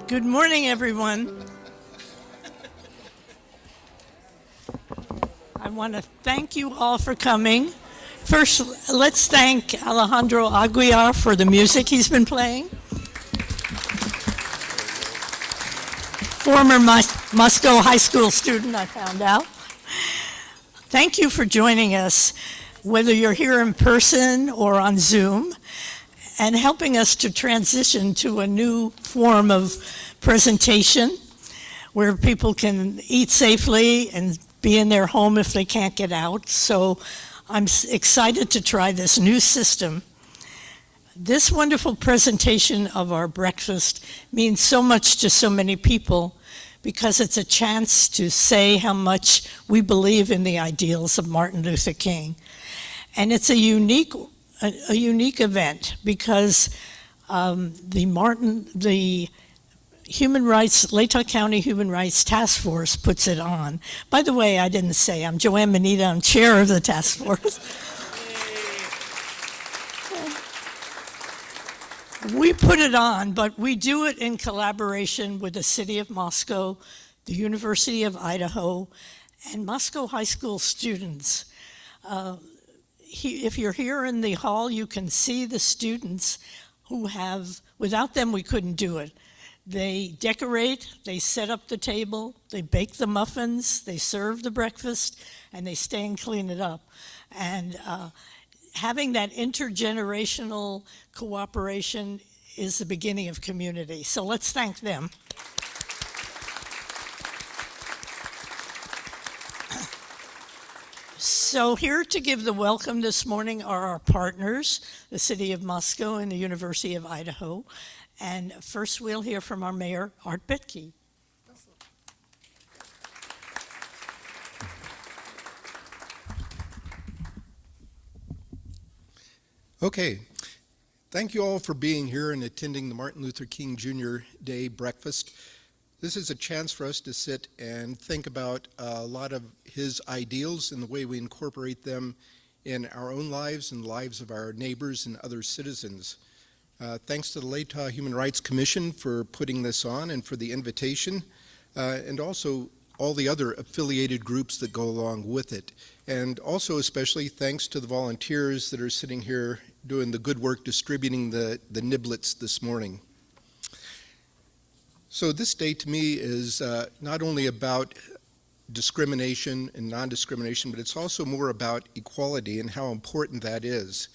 Good morning, everyone. I want to thank you all for coming. First, let's thank Alejandro Aguiar for the music he's been playing. Former Moscow High School student, I found out. Thank you for joining us, whether you're here in person or on Zoom, and helping us to transition to a new form of presentation where people can eat safely and be in their home if they can't get out. So I'm excited to try this new system. This wonderful presentation of our breakfast means so much to so many people because it's a chance to say how much we believe in the ideals of Martin Luther King. And it's a unique event because the Latah County Human Rights Task Force puts it on. By the way, I didn't say, I'm Joanne Manita, I'm chair of the task force. We put it on, but we do it in collaboration with the City of Moscow, the University of Idaho, and Moscow High School students. If you're here in the hall, you can see the students who without them we couldn't do it. They decorate, they set up the table, they bake the muffins, they serve the breakfast, and they stay and clean it up. And having that intergenerational cooperation is the beginning of community. So let's thank them. So here to give the welcome this morning are our partners, the City of Moscow and the University of Idaho. And first we'll hear from our mayor, Art Betke. Okay, thank you all for being here and attending the Martin Luther King Jr. Day breakfast. This is a chance for us to sit and think about a lot of his ideals and the way we incorporate them in our own lives and the lives of our neighbors and other citizens. Thanks to the Latah Human Rights Commission for putting this on and for the invitation, and also all the other affiliated groups that go along with it. And also especially thanks to the volunteers that are sitting here doing the good work distributing the niblets this morning. So this day to me is not only about discrimination and non-discrimination, but it's also more about equality and how important that is.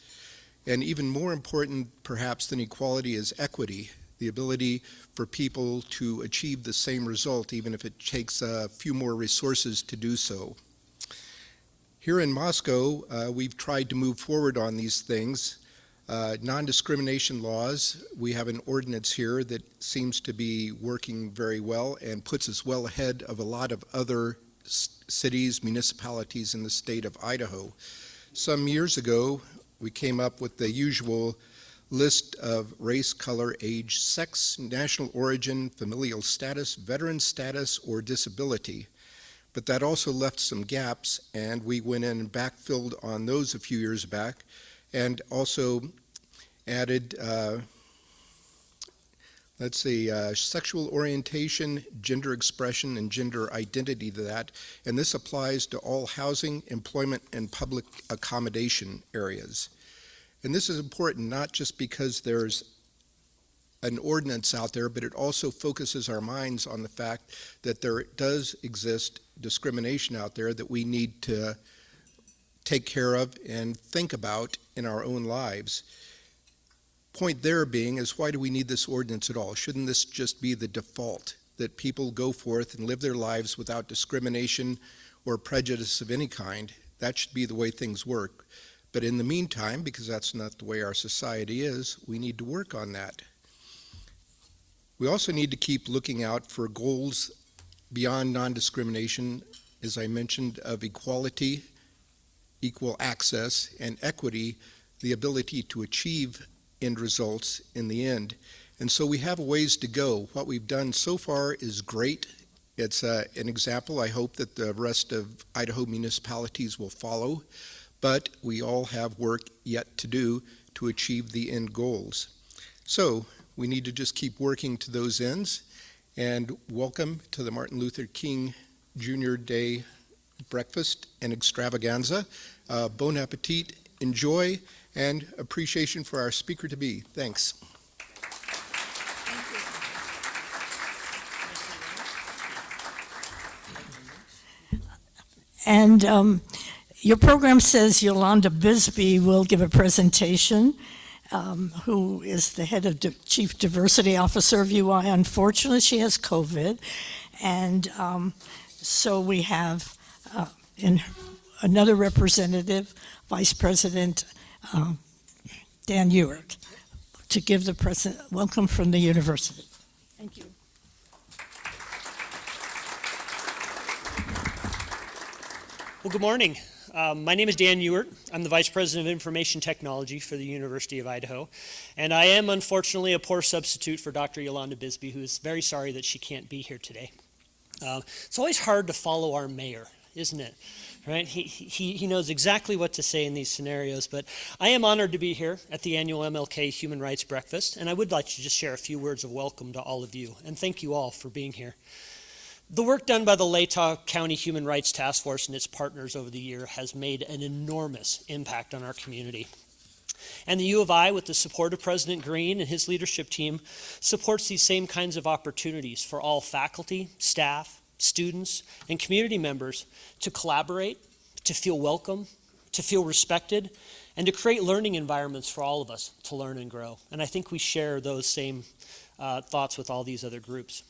And even more important perhaps than equality is equity, the ability for people to achieve the same result even if it takes a few more resources to do so. Here in Moscow, we've tried to move forward on these things. Non-discrimination laws, we have an ordinance here that seems to be working very well and puts us well ahead of a lot of other cities, municipalities in the state of Idaho. Some years ago, we came up with the usual list of race, color, age, sex, national origin, familial status, veteran status, or disability. But that also left some gaps, and we went in and backfilled on those a few years back, and also added, sexual orientation, gender expression, and gender identity to that. And this applies to all housing, employment, and public accommodation areas. And this is important not just because there's an ordinance out there, but it also focuses our minds on the fact that there does exist discrimination out there that we need to take care of and think about in our own lives. Point there being is, why do we need this ordinance at all? Shouldn't this just be the default, that people go forth and live their lives without discrimination or prejudice of any kind? That should be the way things work. But in the meantime, because that's not the way our society is, we need to work on that. We also need to keep looking out for goals beyond non-discrimination, as I mentioned, of equality, equal access, and equity, the ability to achieve end results in the end. And so we have a ways to go. What we've done so far is great It's an example I hope that the rest of Idaho municipalities will follow, but we all have work yet to do to achieve the end goals. So we need to just keep working to those ends, and welcome to the Martin Luther King Jr. Day Breakfast and Extravaganza. Bon appetit, enjoy, and appreciation for our speaker-to-be. Thanks. And your program says Yolanda Bisbee will give a presentation, who is the head of Chief Diversity Officer of UI. Unfortunately, she has COVID. And so we have another representative, Vice President Dan Ewert, to give the welcome from the university. Thank you. Well, good morning. My name is Dan Ewert. I'm the Vice President of Information Technology for the University of Idaho. And I am, unfortunately, a poor substitute for Dr. Yolanda Bisbee, who is very sorry that she can't be here today. It's always hard to follow our mayor, isn't it? Right? He knows exactly what to say in these scenarios, but I am honored to be here at the annual MLK Human Rights Breakfast, and I would like to just share a few words of welcome to all of you, and thank you all for being here. The work done by the Latah County Human Rights Task Force and its partners over the year has made an enormous impact on our community. And the U of I, with the support of President Green and his leadership team, supports these same kinds of opportunities for all faculty, staff, students, and community members to collaborate, to feel welcome, to feel respected, and to create learning environments for all of us to learn and grow. And I think we share those same thoughts with all these other groups.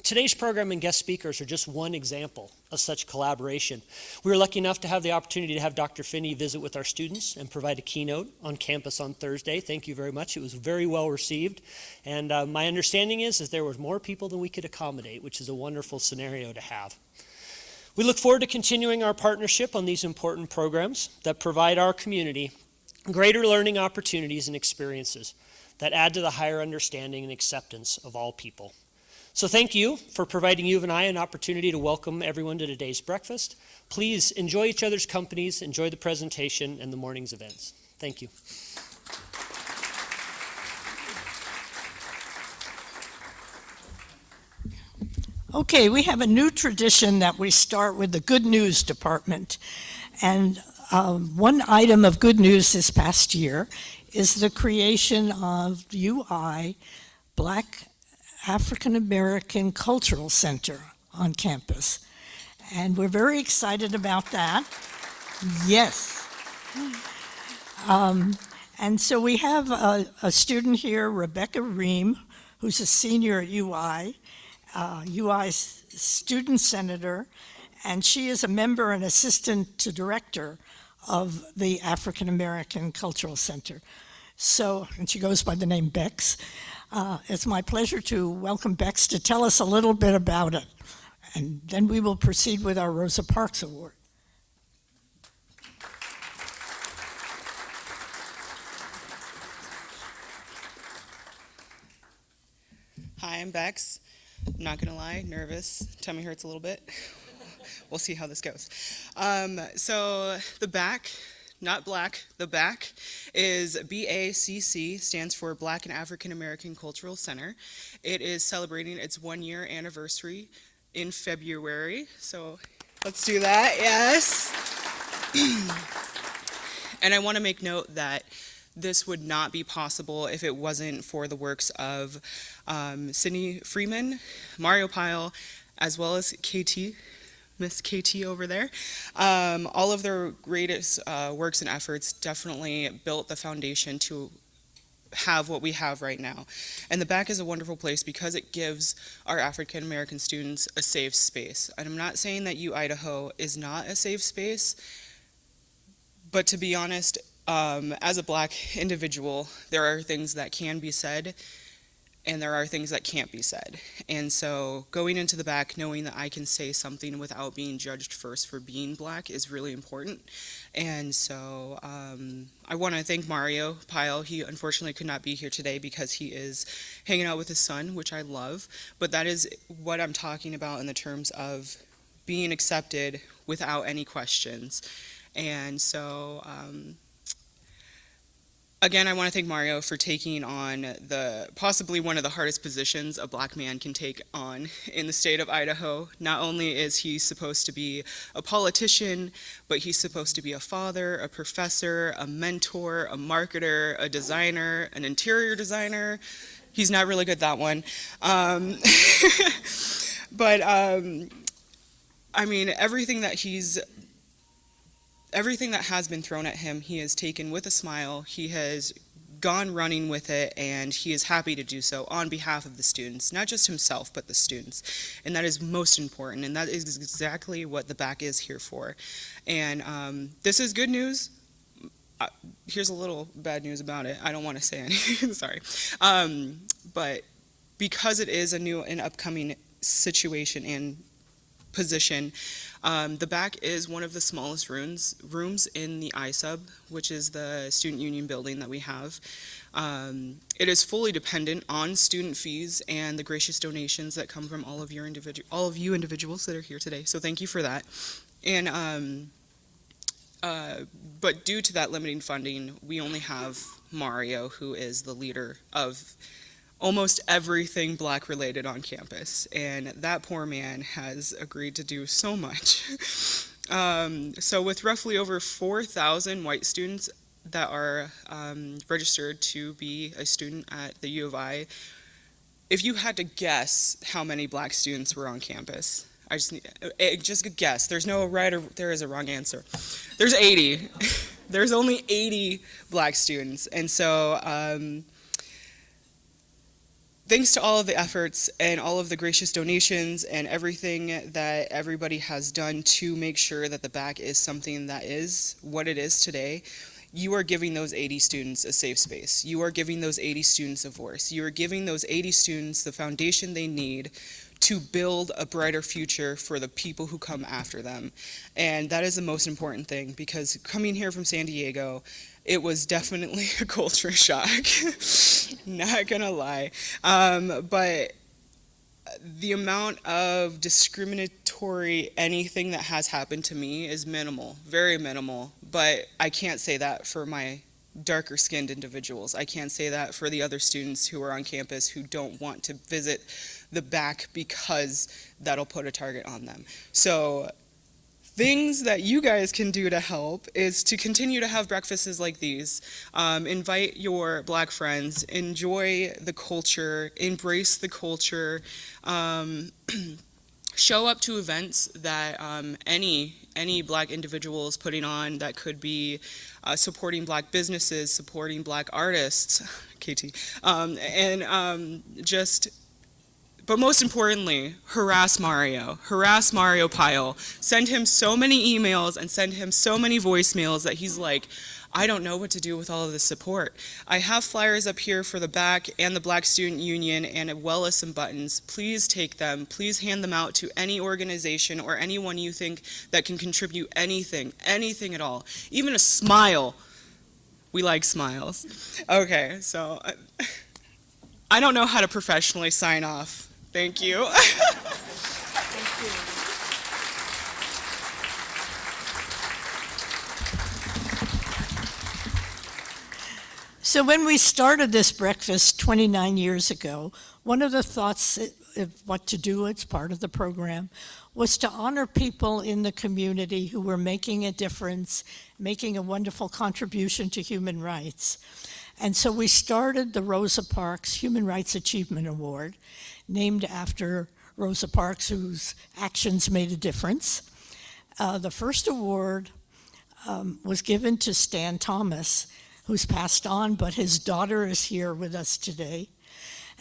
Today's program and guest speakers are just one example of such collaboration. We were lucky enough to have the opportunity to have Dr. Finney visit with our students and provide a keynote on campus on Thursday. Thank you very much. It was very well received. And my understanding is there was more people than we could accommodate, which is a wonderful scenario to have. We look forward to continuing our partnership on these important programs that provide our community greater learning opportunities and experiences that add to the higher understanding and acceptance of all people. So thank you for providing you and I an opportunity to welcome everyone to today's breakfast. Please enjoy each other's companies, enjoy the presentation and the morning's events. Thank you. Okay, we have a new tradition that we start with the good news department. And one item of good news this past year is the creation of UI, Black African American Cultural Center on campus. And we're very excited about that. Yes. And so we have a student here, Rebecca Ream, who's a senior at UI, UI's student senator, and she is a member and assistant to director of the African American Cultural Center. So, and she goes by the name Bex. It's my pleasure to welcome Bex to tell us a little bit about it. And then we will proceed with our Rosa Parks Award. Hi, I'm Bex. I'm not gonna lie, nervous. Tummy hurts a little bit. We'll see how this goes. So the BAC, not black, the BAC is BACC, stands for Black and African American Cultural Center. It is celebrating its 1-year anniversary in February. So let's do that, yes. And I wanna make note that this would not be possible if it wasn't for the works of Sydney Freeman, Mario Pyle, as well as KT, Miss KT over there. All of their greatest works and efforts definitely built the foundation to have what we have right now. And the BAC is a wonderful place because it gives our African American students a safe space. And I'm not saying that Idaho is not a safe space, but to be honest, as a Black individual, there are things that can be said and there are things that can't be said. And so going into the back, knowing that I can say something without being judged first for being Black is really important. And so I want to thank Mario Pyle. He unfortunately could not be here today because he is hanging out with his son, which I love. But that is what I'm talking about in the terms of being accepted without any questions. And so again, I want to thank Mario for taking on possibly one of the hardest positions a Black man can take on in the state of Idaho. Not only is he supposed to be a politician, but he's supposed to be a father, a professor, a mentor, a marketer, a designer, an interior designer. He's not really good at that one. But I mean, everything that has been thrown at him, he has taken with a smile. He has gone running with it, and he is happy to do so on behalf of the students, not just himself, but the students. And that is most important, and that is exactly what the back is here for. And this is good news. Here's a little bad news about it. I don't want to say anything, sorry. But because it is a new and upcoming situation and position, the back is one of the smallest rooms in the ISUB, which is the student union building that we have. It is fully dependent on student fees and the gracious donations that come from all of you individuals that are here today. So thank you for that. And but due to that limiting funding, we only have Mario, who is the leader of almost everything Black related on campus, and that poor man has agreed to do so much. So with roughly over 4,000 white students that are registered to be a student at the U of I, if you had to guess how many Black students were on campus, just a guess. There's no right or there is a wrong answer. There's 80. There's only 80 Black students, and so thanks to all of the efforts and all of the gracious donations and everything that everybody has done to make sure that the back is something that is what it is today, you are giving those 80 students a safe space. You are giving those 80 students a voice. You are giving those 80 students the foundation they need to build a brighter future for the people who come after them. And that is the most important thing, because coming here from San Diego, it was definitely a culture shock, not gonna lie. But the amount of discriminatory anything that has happened to me is minimal, very minimal. But I can't say that for my darker skinned individuals. I can't say that for the other students who are on campus who don't want to visit the back because that'll put a target on them. So things that you guys can do to help is to continue to have breakfasts like these. Invite your Black friends, enjoy the culture, embrace the culture, show up to events that any Black individual is putting on that could be supporting Black businesses, supporting Black artists, KT, but most importantly, harass Mario Pyle. Send him so many emails and send him so many voicemails that he's like, I don't know what to do with all of this support. I have flyers up here for the back and the Black Student Union, and as well as some buttons. Please take them. Please hand them out to any organization or anyone you think that can contribute anything at all. Even a smile. We like smiles. Okay, so I don't know how to professionally sign off. Thank you. Thank you. So when we started this breakfast 29 years ago, one of the thoughts of what to do as part of the program was to honor people in the community who were making a difference, making a wonderful contribution to human rights. And so we started the Rosa Parks Human Rights Achievement Award, named after Rosa Parks, whose actions made a difference. The first award was given to Stan Thomas, who's passed on, but his daughter is here with us today.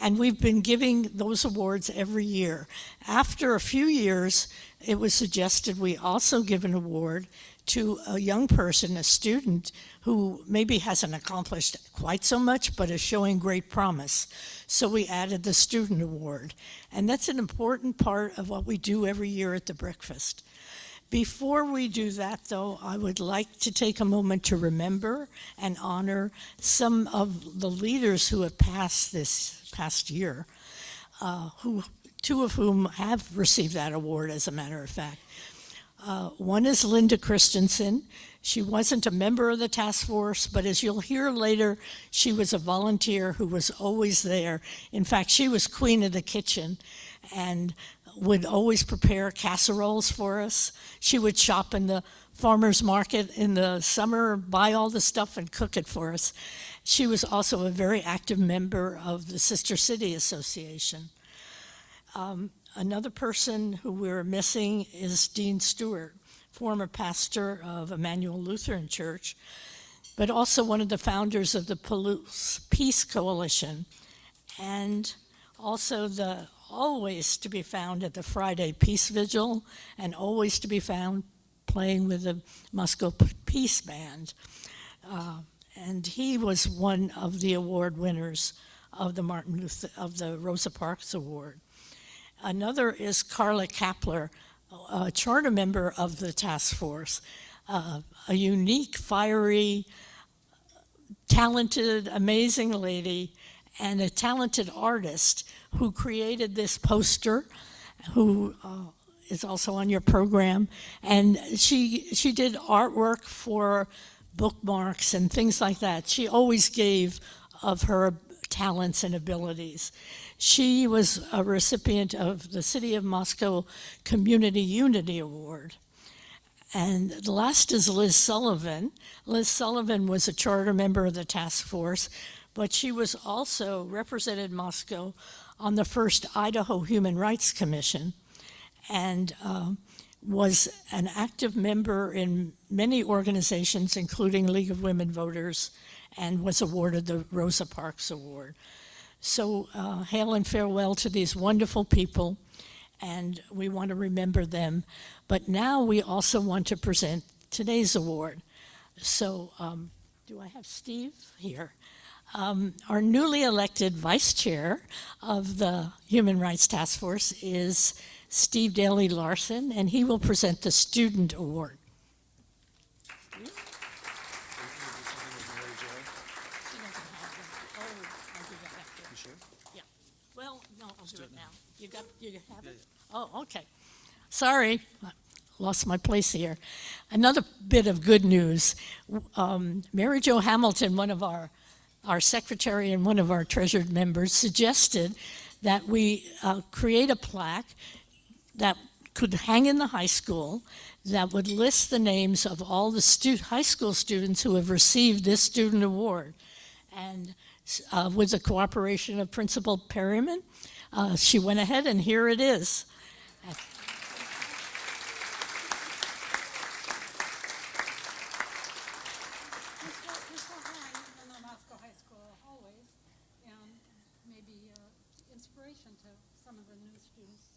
And we've been giving those awards every year. After a few years, it was suggested we also give an award to a young person, a student, who maybe hasn't accomplished quite so much, but is showing great promise. So we added the Student Award. And that's an important part of what we do every year at the breakfast. Before we do that, though, I would like to take a moment to remember and honor some of the leaders who have passed this past year, two of whom have received that award, as a matter of fact. One is Linda Christensen. She wasn't a member of the task force, but as you'll hear later, she was a volunteer who was always there. In fact, she was queen of the kitchen and would always prepare casseroles for us. She would shop in the farmer's market in the summer, buy all the stuff and cook it for us. She was also a very active member of the Sister City Association. Another person who we're missing is Dean Stewart, former pastor of Emmanuel Lutheran Church, but also one of the founders of the Peace Coalition, and also the always to be found at the Friday Peace Vigil, and always to be found playing with the Moscow Peace Band. And he was one of the award winners of the Rosa Parks Award. Another is Carla Kapler, a charter member of the task force, a unique, fiery, talented, amazing lady, and a talented artist who created this poster, who is also on your program. And she did artwork for bookmarks and things like that. She always gave of her talents and abilities. She was a recipient of the City of Moscow Community Unity Award. And the last is Liz Sullivan. Liz Sullivan was a charter member of the task force, but she was also represented Moscow on the first Idaho Human Rights Commission, and was an active member in many organizations, including League of Women Voters, and was awarded the Rosa Parks Award. So hail and farewell to these wonderful people, and we want to remember them. But now we also want to present today's award. So do I have Steve here? Our newly elected vice chair of the Human Rights Task Force is Steve Daly Larson, and he will present the Student Award. Well, no, I'll do it now. You have it? Oh, okay. Sorry, I lost my place here. Another bit of good news. Mary Jo Hamilton, one of our secretary and one of our treasured members, suggested that we create a plaque that could hang in the high school that would list the names of all the high school students who have received this student award. And with the cooperation of Principal Perryman, she went ahead, and here it is. Some of the new students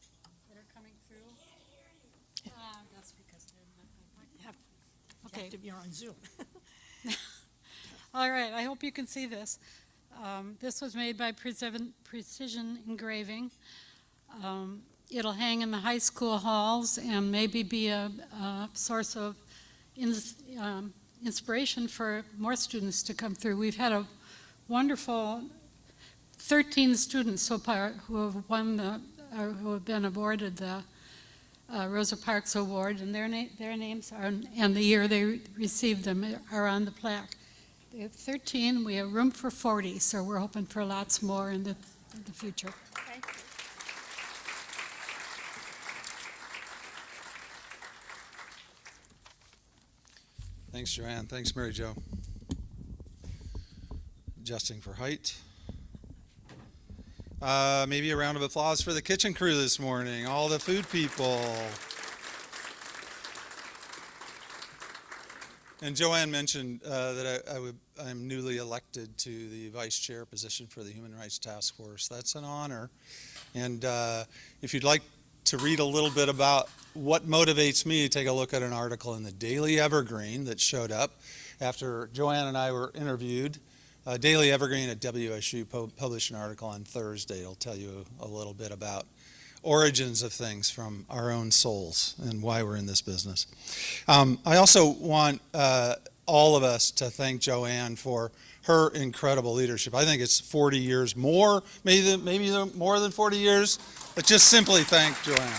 that are coming through. That's because they're not. Okay, you're on Zoom. All right, I hope you can see this. This was made by Precision Engraving. It'll hang in the high school halls and maybe be a source of inspiration for more students to come through. We've had a wonderful 13 students so far who have won who have been awarded the Rosa Parks Award, and their names are, and the year they received them are on the plaque. They have 13. We have room for 40, so we're hoping for lots more in the future. Thank you. Thanks, Joanne. Thanks, Mary Jo. Adjusting for height. Maybe a round of applause for the kitchen crew this morning, all the food people. And Joanne mentioned that I'm newly elected to the vice chair position for the Human Rights Task Force. That's an honor. And if you'd like to read a little bit about what motivates me to take a look at an article in the Daily Evergreen that showed up after Joanne and I were interviewed. Daily Evergreen at WSU published an article on Thursday. It'll tell you a little bit about origins of things from our own souls and why we're in this business. I also want all of us to thank Joanne for her incredible leadership. I think it's 40 years more, maybe more than 40 years, but just simply thank Joanne.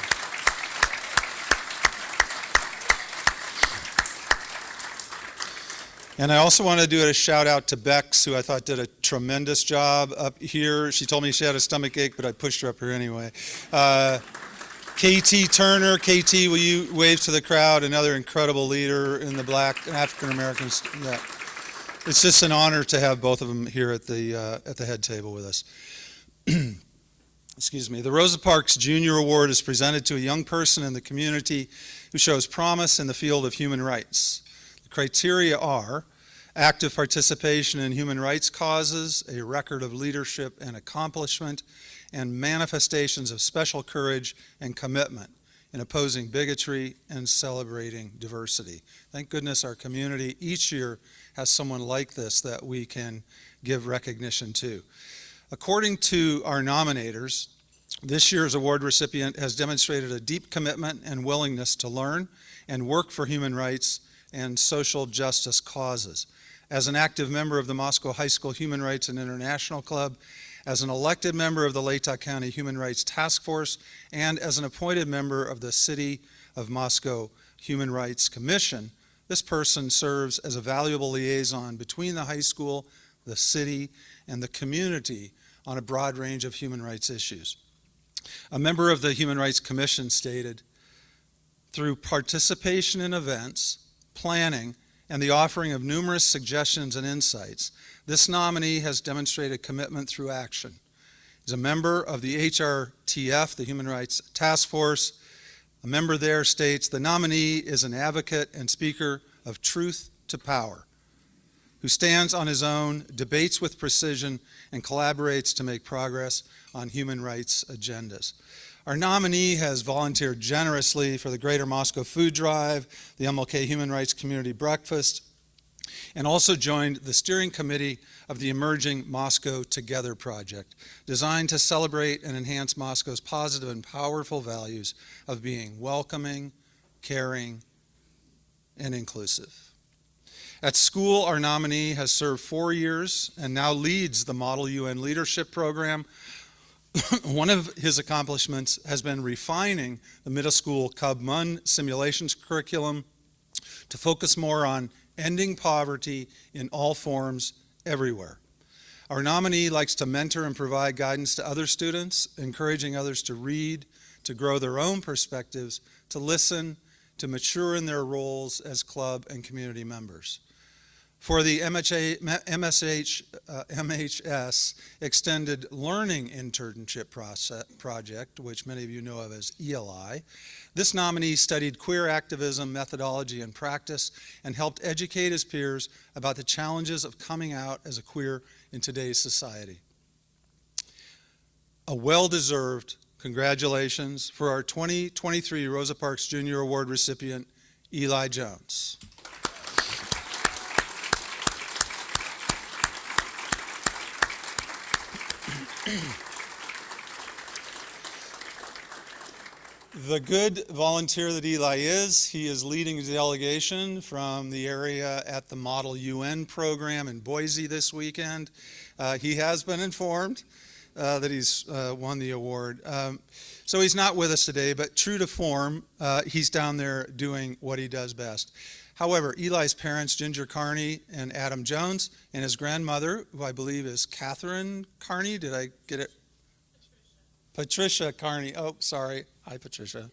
And I also want to do a shout out to Bex, who I thought did a tremendous job up here. She told me she had a stomach ache, but I pushed her up here anyway. KT Turner, KT, will you wave to the crowd? Another incredible leader in the Black African Americans. Yeah. It's just an honor to have both of them here at the head table with us. Excuse me. The Rosa Parks Junior Award is presented to a young person in the community who shows promise in the field of human rights. The criteria are active participation in human rights causes, a record of leadership and accomplishment, and manifestations of special courage and commitment in opposing bigotry and celebrating diversity. Thank goodness our community each year has someone like this that we can give recognition to. According to our nominators, this year's award recipient has demonstrated a deep commitment and willingness to learn and work for human rights and social justice causes. As an active member of the Moscow High School Human Rights and International Club, as an elected member of the Latah County Human Rights Task Force, and as an appointed member of the City of Moscow Human Rights Commission, this person serves as a valuable liaison between the high school, the city, and the community on a broad range of human rights issues. A member of the Human Rights Commission stated, through participation in events, planning, and the offering of numerous suggestions and insights, this nominee has demonstrated commitment through action. He's a member of the HRTF, the Human Rights Task Force. A member there states, the nominee is an advocate and speaker of truth to power, who stands on his own, debates with precision, and collaborates to make progress on human rights agendas. Our nominee has volunteered generously for the Greater Moscow Food Drive, the MLK Human Rights Community Breakfast, and also joined the steering committee of the emerging Moscow Together project, designed to celebrate and enhance Moscow's positive and powerful values of being welcoming, caring, and inclusive. At school, our nominee has served 4 years and now leads the Model UN Leadership Program. One of his accomplishments has been refining the middle school Cub-Mun simulations curriculum to focus more on ending poverty in all forms everywhere. Our nominee likes to mentor and provide guidance to other students, encouraging others to read, to grow their own perspectives, to listen, to mature in their roles as club and community members. For the MHS Extended Learning Internship Project, which many of you know of as ELI, this nominee studied queer activism, methodology, and practice, and helped educate his peers about the challenges of coming out as a queer in today's society. A well-deserved congratulations for our 2023 Rosa Parks Junior Award recipient, Eli Jones. The good volunteer that Eli is, he is leading a delegation from the area at the Model UN program in Boise this weekend. He has been informed that he's won the award. So he's not with us today, but true to form, he's down there doing what he does best. However, Eli's parents, Ginger Carney and Adam Jones, and his grandmother, who I believe is Catherine Carney, did I get it? Patricia Carney, oh, sorry, hi Patricia,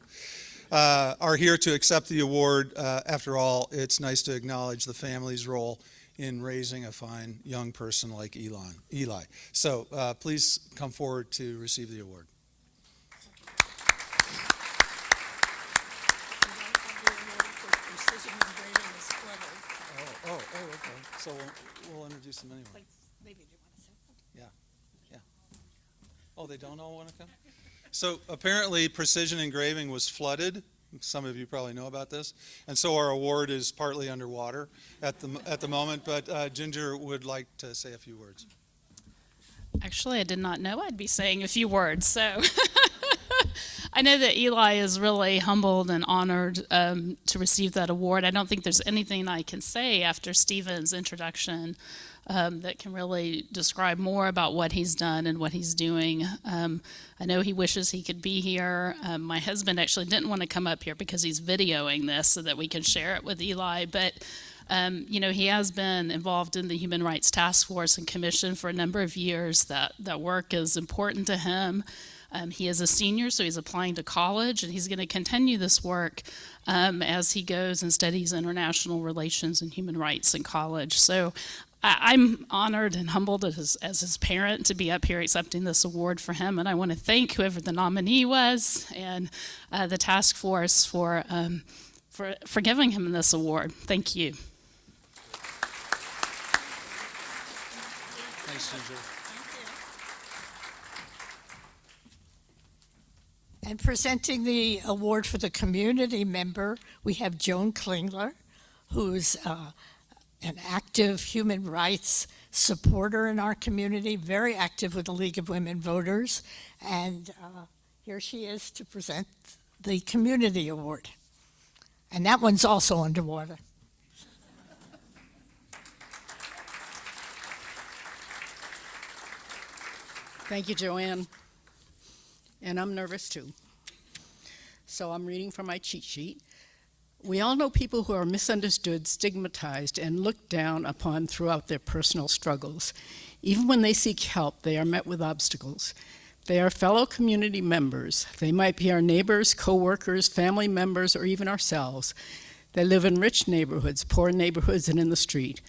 are here to accept the award. After all, it's nice to acknowledge the family's role in raising a fine young person like Eli. So please come forward to receive the award. Okay. So we'll introduce them anyway. Maybe they want to say. Oh, they don't all want to come? So apparently Precision Engraving was flooded. Some of you probably know about this. And so our award is partly underwater at the moment, but Ginger would like to say a few words. Actually, I did not know I'd be saying a few words, so I know that Eli is really humbled and honored to receive that award. I don't think there's anything I can say after Stephen's introduction that can really describe more about what he's done and what he's doing. I know he wishes he could be here. My husband actually didn't want to come up here because he's videoing this so that we can share it with Eli, but he has been involved in the Human Rights Task Force and Commission for a number of years. That work is important to him. He is a senior, so he's applying to college, and he's going to continue this work as he goes and studies international relations and human rights in college. So I'm honored and humbled as his parent to be up here accepting this award for him, and I want to thank whoever the nominee was and the task force for giving him this award. Thank you. Thanks, Ginger. And presenting the award for the community member, we have Joan Klingler, who's an active human rights supporter in our community, very active with the League of Women Voters. And here she is to present the community award. And that one's also underwater. Thank you, Joanne. And I'm nervous too. So I'm reading from my cheat sheet. We all know people who are misunderstood, stigmatized, and looked down upon throughout their personal struggles. Even when they seek help, they are met with obstacles. They are fellow community members. They might be our neighbors, co-workers, family members, or even ourselves. They live in rich neighborhoods, poor neighborhoods, and in the street.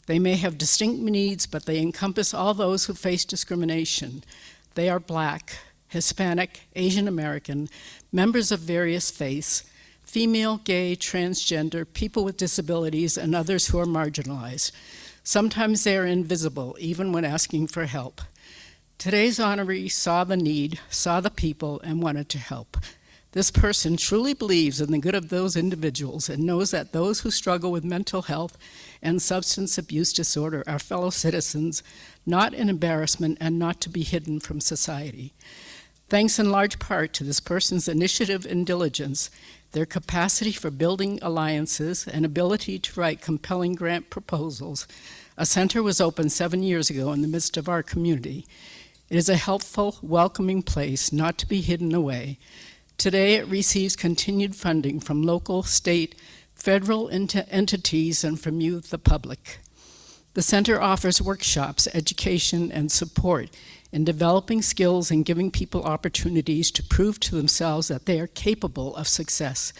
They may have distinct needs, but they encompass all those who face discrimination. They are Black, Hispanic, Asian American, members of various faiths, female, gay, transgender, people with disabilities, and others who are marginalized. Sometimes they are invisible, even when asking for help. Today's honoree saw the need, saw the people, and wanted to help. This person truly believes in the good of those individuals and knows that those who struggle with mental health and substance abuse disorder are fellow citizens, not an embarrassment and not to be hidden from society. Thanks in large part to this person's initiative and diligence, their capacity for building alliances and ability to write compelling grant proposals, a center was opened 7 years ago in the midst of our community. It is a helpful, welcoming place not to be hidden away. Today, it receives continued funding from local, state, federal entities and from you, the public. The center offers workshops, education, and support in developing skills and giving people opportunities to prove to themselves that they are capable of success.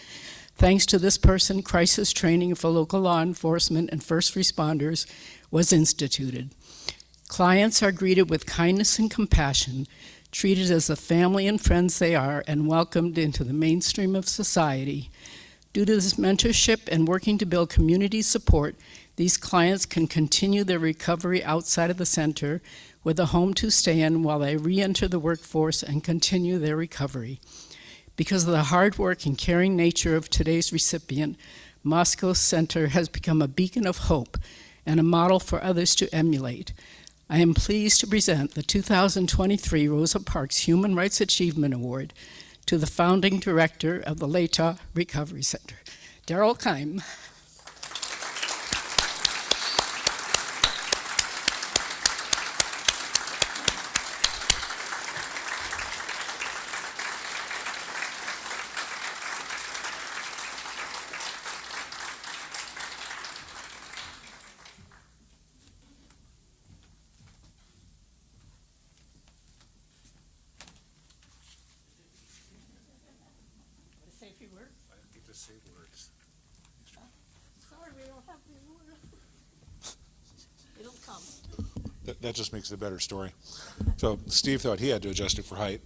Thanks to this person, crisis training for local law enforcement and first responders was instituted. Clients are greeted with kindness and compassion, treated as the family and friends they are, and welcomed into the mainstream of society. Due to this mentorship and working to build community support, these clients can continue their recovery outside of the center with a home to stay in while they re-enter the workforce and continue their recovery. Because of the hard work and caring nature of today's recipient, Moscow Center has become a beacon of hope and a model for others to emulate. I am pleased to present the 2023 Rosa Parks Human Rights Achievement Award to the founding director of the Leta Recovery Center, Daryl Keim. Say a few words. I think to say words. Sorry, we don't have the award. It'll come. That just makes it a better story. So Steve thought he had to adjust it for height.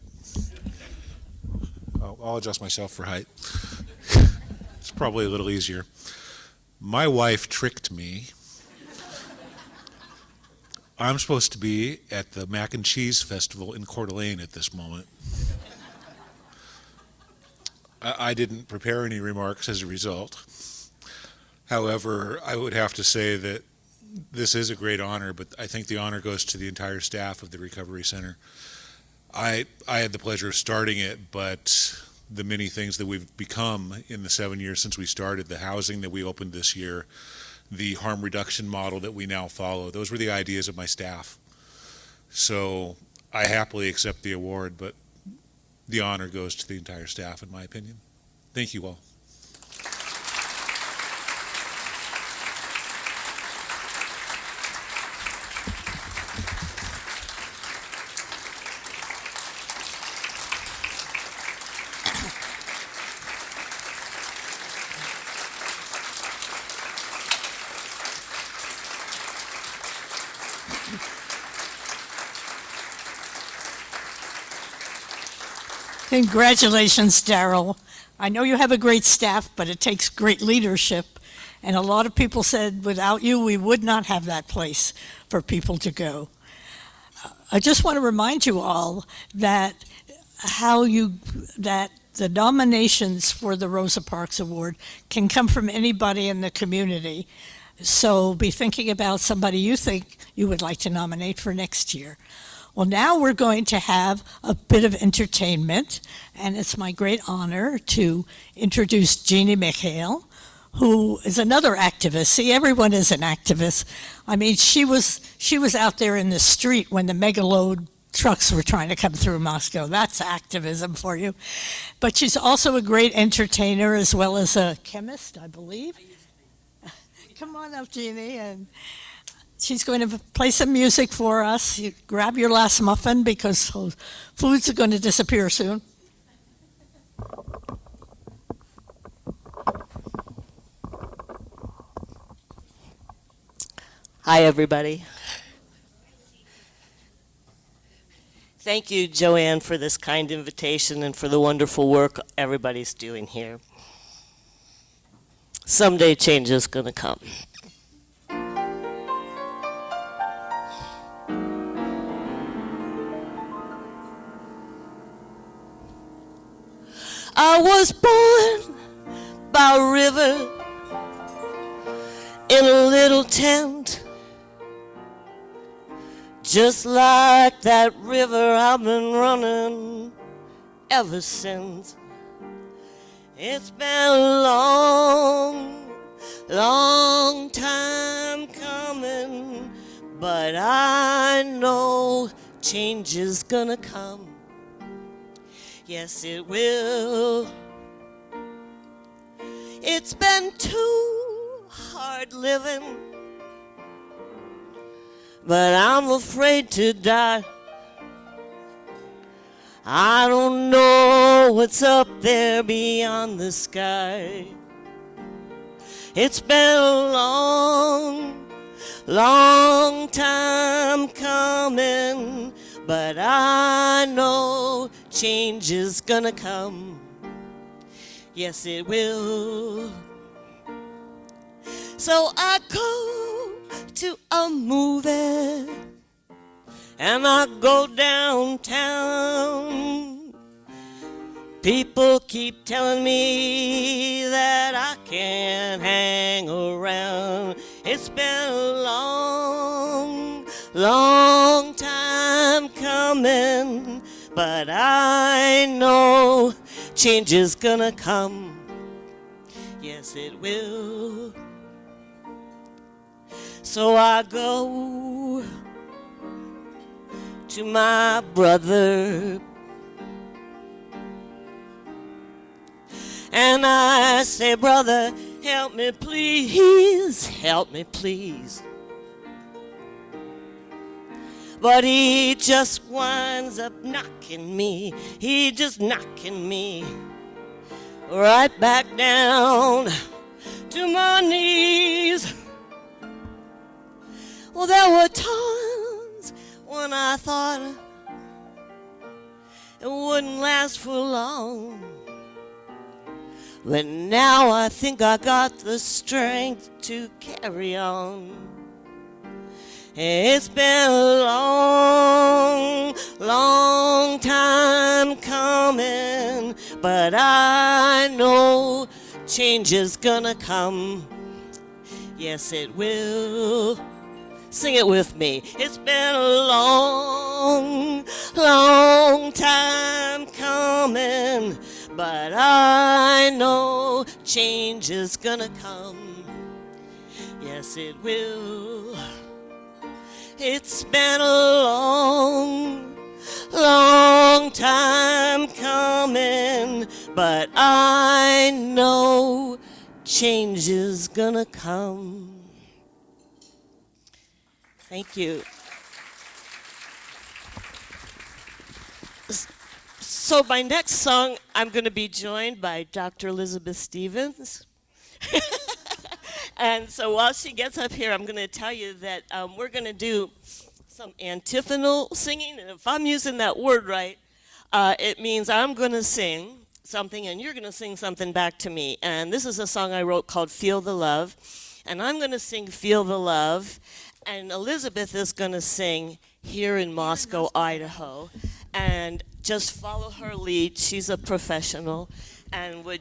I'll adjust myself for height. It's probably a little easier. My wife tricked me. I'm supposed to be at the Mac and Cheese Festival in Coeur d'Alene at this moment. I didn't prepare any remarks as a result. However, I would have to say that this is a great honor, but I think the honor goes to the entire staff of the Recovery Center. I had the pleasure of starting it, but the many things that we've become in the 7 years since we started, the housing that we opened this year, the harm reduction model that we now follow, those were the ideas of my staff. So I happily accept the award, but the honor goes to the entire staff, in my opinion. Thank you all. Congratulations, Daryl. I know you have a great staff, but it takes great leadership. And a lot of people said without you, we would not have that place for people to go. I just want to remind you all that that the nominations for the Rosa Parks Award can come from anybody in the community. So be thinking about somebody you think you would like to nominate for next year. Well, now we're going to have a bit of entertainment, and it's my great honor to introduce Jeannie Mikhail, who is another activist. See, everyone is an activist. I mean, she was out there in the street when the megaload trucks were trying to come through Moscow. That's activism for you. But she's also a great entertainer as well as a chemist, I believe. Come on up, Jeannie, and she's going to play some music for us. You grab your last muffin because foods are going to disappear soon. Hi, everybody. Thank you, Joanne, for this kind invitation and for the wonderful work everybody's doing here. Someday change is going to come. I was born by a river in a little tent. Just like that river, I've been running ever since. It's been a long, long time coming, but I know change is gonna come. Yes, it will. It's been too hard living, but I'm afraid to die. I don't know what's up there beyond the sky. It's been a long, long time coming, but I know change is gonna come. Yes, it will. So I go to a movie and I go downtown. People keep telling me that I can't hang around. It's been a long, long time coming, but I know change is gonna come. Yes, it will. So I go to my brother and I say, brother, help me please, help me please. But he just winds up knocking me, he just knocking me right back down to my knees. Well, there were times when I thought it wouldn't last for long, but now I think I got the strength to carry on. It's been a long, long time coming, but I know change is gonna come. Yes, it will. Sing it with me. It's been a long, long time coming, but I know change is gonna come. Yes, it will. It's been a long, long time coming, but I know change is gonna come. Thank you. So my next song, I'm going to be joined by Dr. Elizabeth Stevens. And so while she gets up here, I'm going to tell you that we're going to do some antiphonal singing. And if I'm using that word right, it means I'm going to sing something and you're going to sing something back to me. And this is a song I wrote called Feel the Love. And I'm going to sing Feel the Love. And Elizabeth is going to sing Here in Moscow, Idaho. And just follow her lead. She's a professional. And would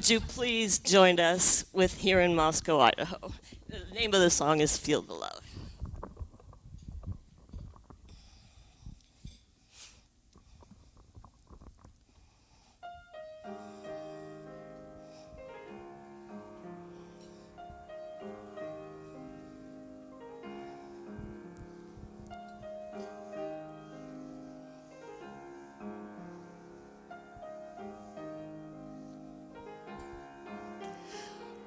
you please join us with Here in Moscow, Idaho? The name of the song is Feel the Love.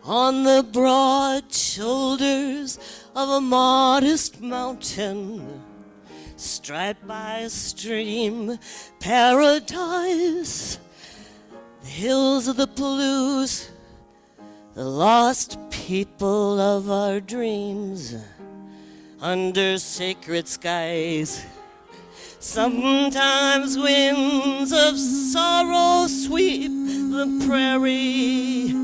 On the broad shoulders of a modest mountain, striped by a stream, paradise, the hills of the Palouse, the lost people of our dreams, under sacred skies. Sometimes winds of sorrow sweep the prairie,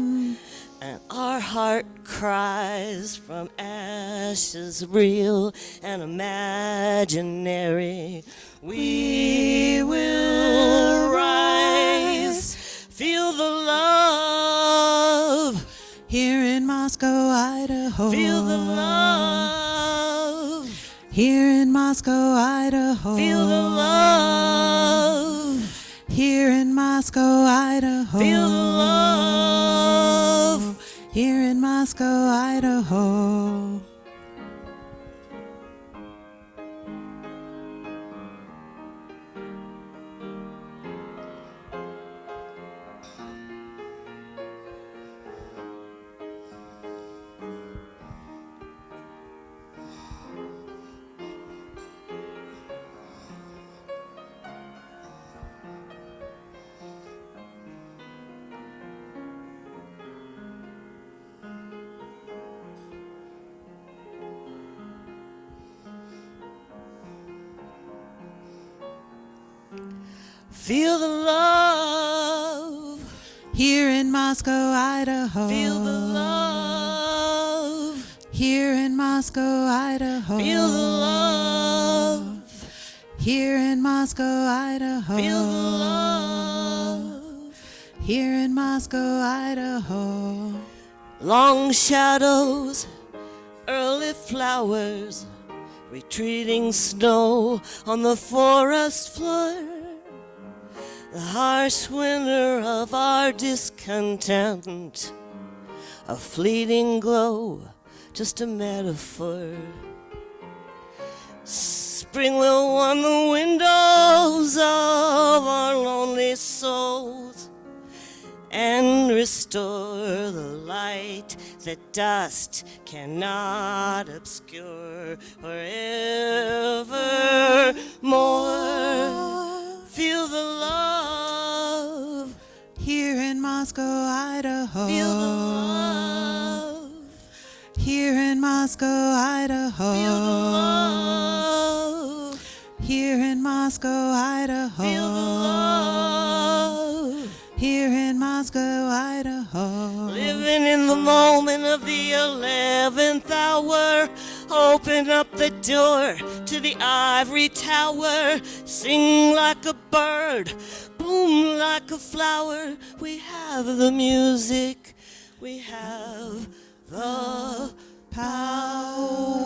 and our heart cries from ashes real and imaginary. We will rise, feel the love. Here in Moscow, Idaho. Feel the love. Here in Moscow, Idaho. Feel the love. Here in Moscow, Idaho. Feel the love. Here in Moscow, Idaho. Feel the love. Here in Moscow, Idaho. Feel the love. Here in Moscow, Idaho. Feel the love. Here in Moscow, Idaho. Feel the love. Here in Moscow, Idaho. Long shadows, early flowers, retreating snow on the forest floor. The harsh winter of our discontent, a fleeting glow, just a metaphor. Spring will warm the windows of our lonely souls and restore the light that dust cannot obscure forevermore. Feel the love. Here in Moscow, Idaho. Feel the love. Here in Moscow, Idaho. Feel the love. Here in Moscow, Idaho. Feel the love. Here in Moscow, Idaho. Living in the moment of the 11th hour Open up the door to the ivory tower. Sing like a bird, bloom like a flower. We have the music, we have the power.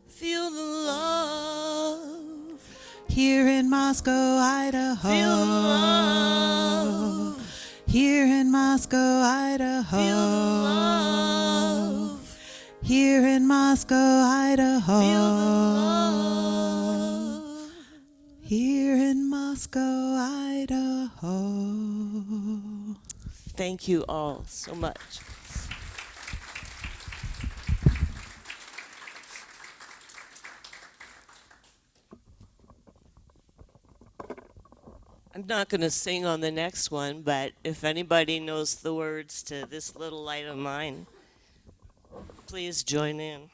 Feel the love, Here in Moscow, Idaho. feel the love, Here in Moscow, Idaho. feel the love, Here in Moscow, Idaho. feel the love. Here in Moscow, Idaho. Thank you all so much. I'm not going to sing on the next one, but if anybody knows the words to This Little Light of Mine, please join in.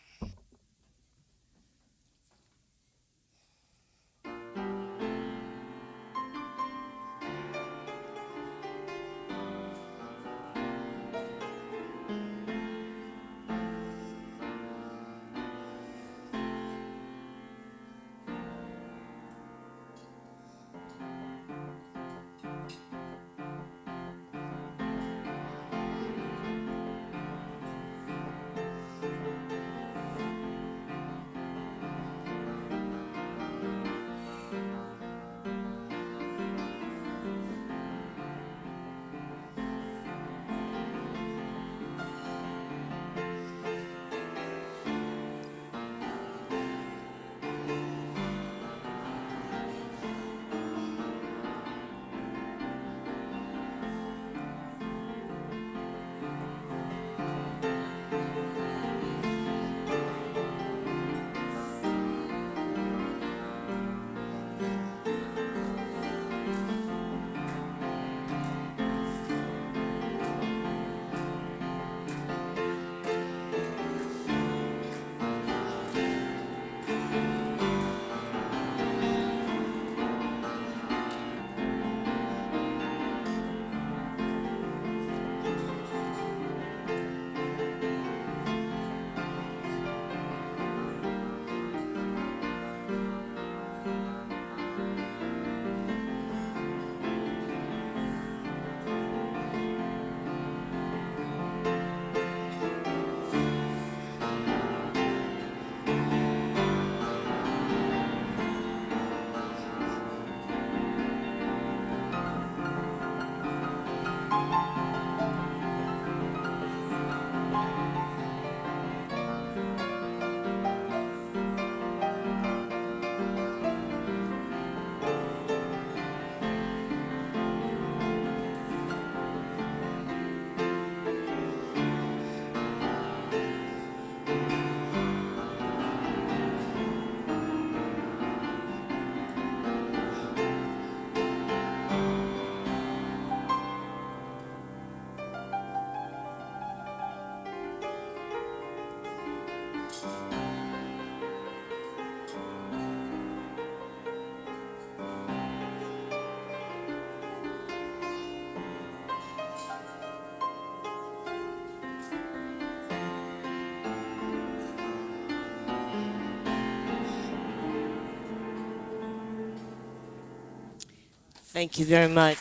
Thank you very much.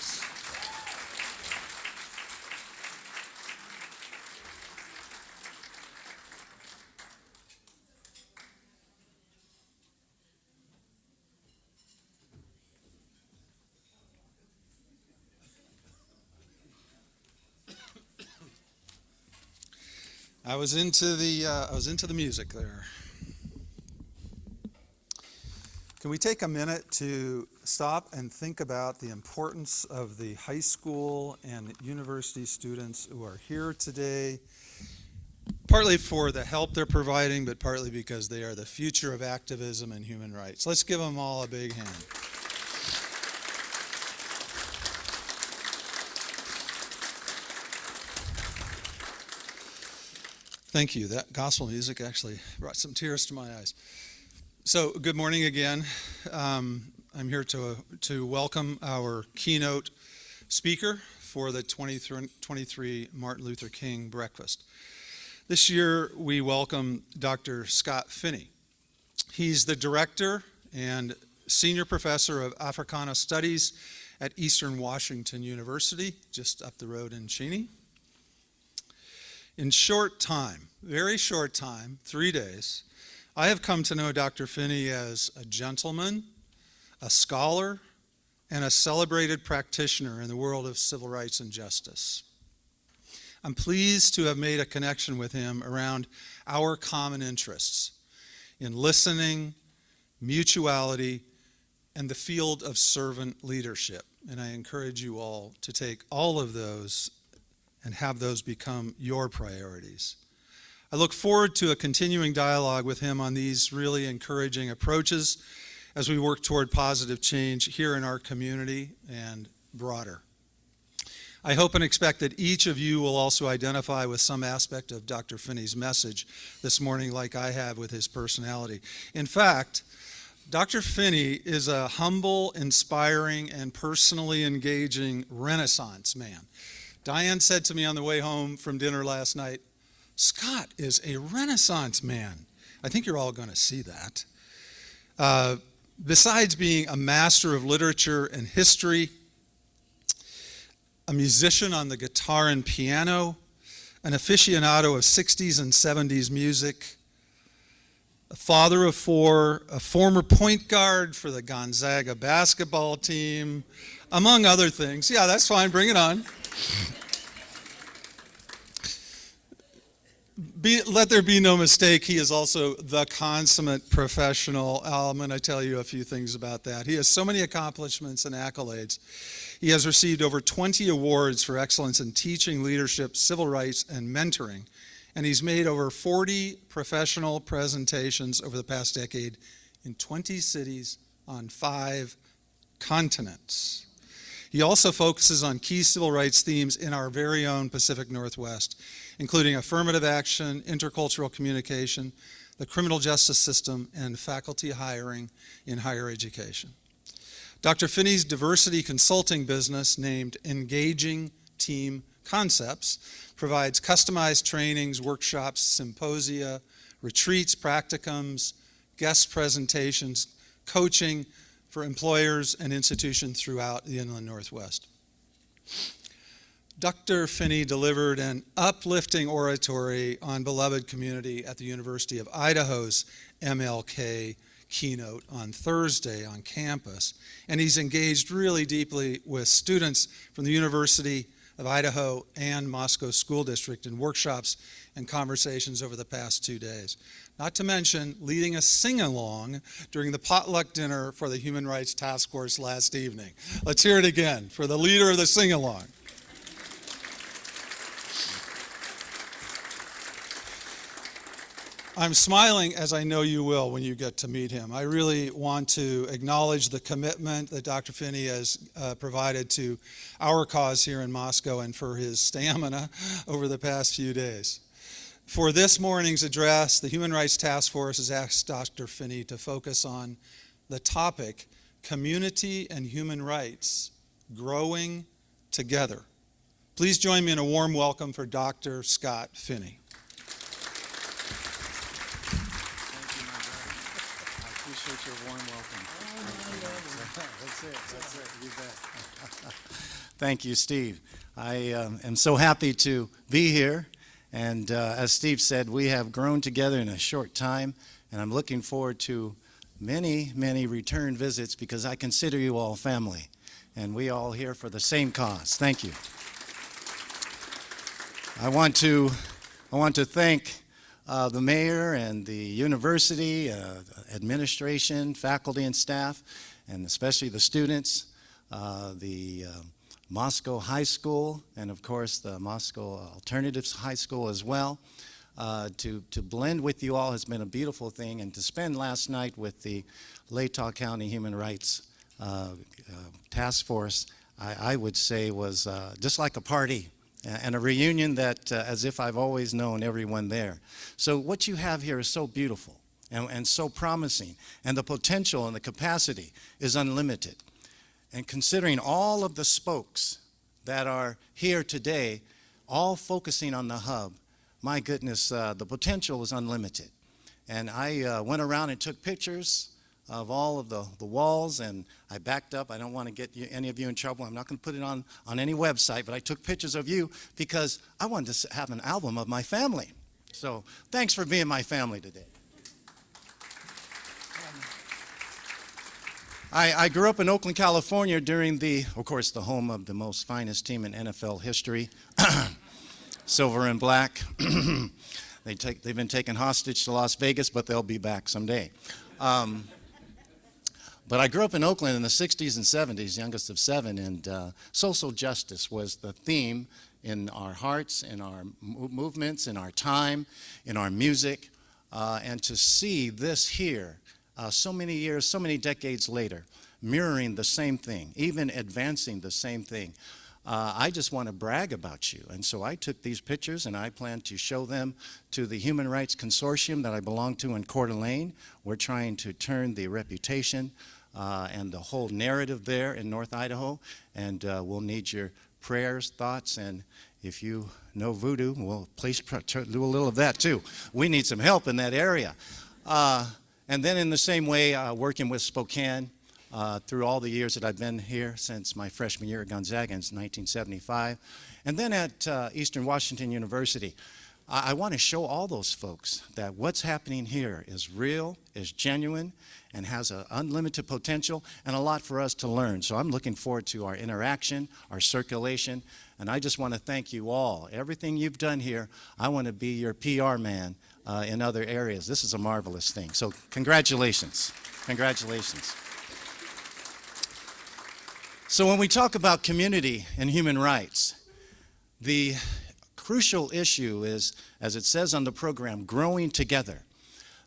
I was into the music there. Can we take a minute to stop and think about the importance of the high school and university students who are here today, partly for the help they're providing, but partly because they are the future of activism and human rights. Let's give them all a big hand. Thank you. That gospel music actually brought some tears to my eyes. So, good morning again. I'm here to welcome our keynote speaker for the 2023 Martin Luther King Breakfast. This year, we welcome Dr. Scott Finney. He's the director and senior professor of Africana Studies at Eastern Washington University, just up the road in Cheney. In short time, very short time, 3 days, I have come to know Dr. Finney as a gentleman, a scholar, and a celebrated practitioner in the world of civil rights and justice. I'm pleased to have made a connection with him around our common interests in listening, mutuality, and the field of servant leadership. And I encourage you all to take all of those and have those become your priorities. I look forward to a continuing dialogue with him on these really encouraging approaches as we work toward positive change here in our community and broader. I hope and expect that each of you will also identify with some aspect of Dr. Finney's message this morning like I have with his personality. In fact, Dr. Finney is a humble, inspiring, and personally engaging Renaissance man. Diane said to me on the way home from dinner last night, "Scott is a Renaissance man." I think you're all going to see that. Besides being a master of literature and history, a musician on the guitar and piano, an aficionado of 60s and 70s music, a father of four, a former point guard for the Gonzaga basketball team, among other things. Yeah, that's fine, bring it on. Let there be no mistake, he is also the consummate professional. I'm going to tell you a few things about that. He has so many accomplishments and accolades. He has received over 20 awards for excellence in teaching, leadership, civil rights, and mentoring. And he's made over 40 professional presentations over the past decade in 20 cities on 5 continents. He also focuses on key civil rights themes in our very own Pacific Northwest, including affirmative action, intercultural communication, the criminal justice system, and faculty hiring in higher education. Dr. Finney's diversity consulting business, named Engaging Team Concepts, provides customized trainings, workshops, symposia, retreats, practicums, guest presentations, coaching for employers and institutions throughout the Inland Northwest. Dr. Finney delivered an uplifting oratory on beloved community at the University of Idaho's MLK keynote on Thursday on campus, and he's engaged really deeply with students from the University of Idaho and Moscow School District in workshops and conversations over the past 2 days. Not to mention leading a sing-along during the potluck dinner for the Human Rights Task Force last evening. Let's hear it again for the leader of the sing-along. I'm smiling, as I know you will when you get to meet him. I really want to acknowledge the commitment that Dr. Finney has provided to our cause here in Moscow and for his stamina over the past few days. For this morning's address, the Human Rights Task Force has asked Dr. Finney to focus on the topic, community and human rights, growing together. Please join me in a warm welcome for Dr. Scott Finney. Appreciate your warm welcome. That's it. You bet. Thank you, Steve. I am so happy to be here. And as Steve said, we have grown together in a short time. And I'm looking forward to many, many return visits because I consider you all family. And we all here for the same cause. Thank you. I want to thank the mayor and the university, administration, faculty and staff, and especially the students, the Moscow High School, and of course the Moscow Alternatives High School as well. To blend with you all has been a beautiful thing, and to spend last night with the Latah County Human Rights Task Force, I would say was just like a party. And a reunion that, as if I've always known everyone there. So what you have here is so beautiful and so promising, and the potential and the capacity is unlimited. And considering all of the spokes that are here today, all focusing on the hub, my goodness, the potential is unlimited. And I went around and took pictures of all of the walls, and I backed up. I don't want to get any of you in trouble. I'm not going to put it on any website, but I took pictures of you because I wanted to have an album of my family. So thanks for being my family today. I grew up in Oakland, California during of course, the home of the most finest team in NFL history, Silver and Black. They've been taken hostage to Las Vegas, but they'll be back someday. But I grew up in Oakland in the 60s and 70s, youngest of seven, and social justice was the theme in our hearts, in our movements, in our time, in our music. And to see this here, so many years, so many decades later, mirroring the same thing, even advancing the same thing, I just want to brag about you. And so I took these pictures and I plan to show them to the Human Rights Consortium that I belong to in Coeur d'Alene. We're trying to turn the reputation and the whole narrative there in North Idaho. And we'll need your prayers, thoughts, and if you know voodoo, well, please do a little of that too. We need some help in that area. And then in the same way, working with Spokane, through all the years that I've been here since my freshman year at Gonzaga in 1975. And then at Eastern Washington University, I want to show all those folks that what's happening here is real, is genuine, and has an unlimited potential and a lot for us to learn. So I'm looking forward to our interaction, our circulation, and I just want to thank you all. Everything you've done here, I want to be your PR man in other areas. This is a marvelous thing. So congratulations. Congratulations. So when we talk about community and human rights, the crucial issue is, as it says on the program, growing together.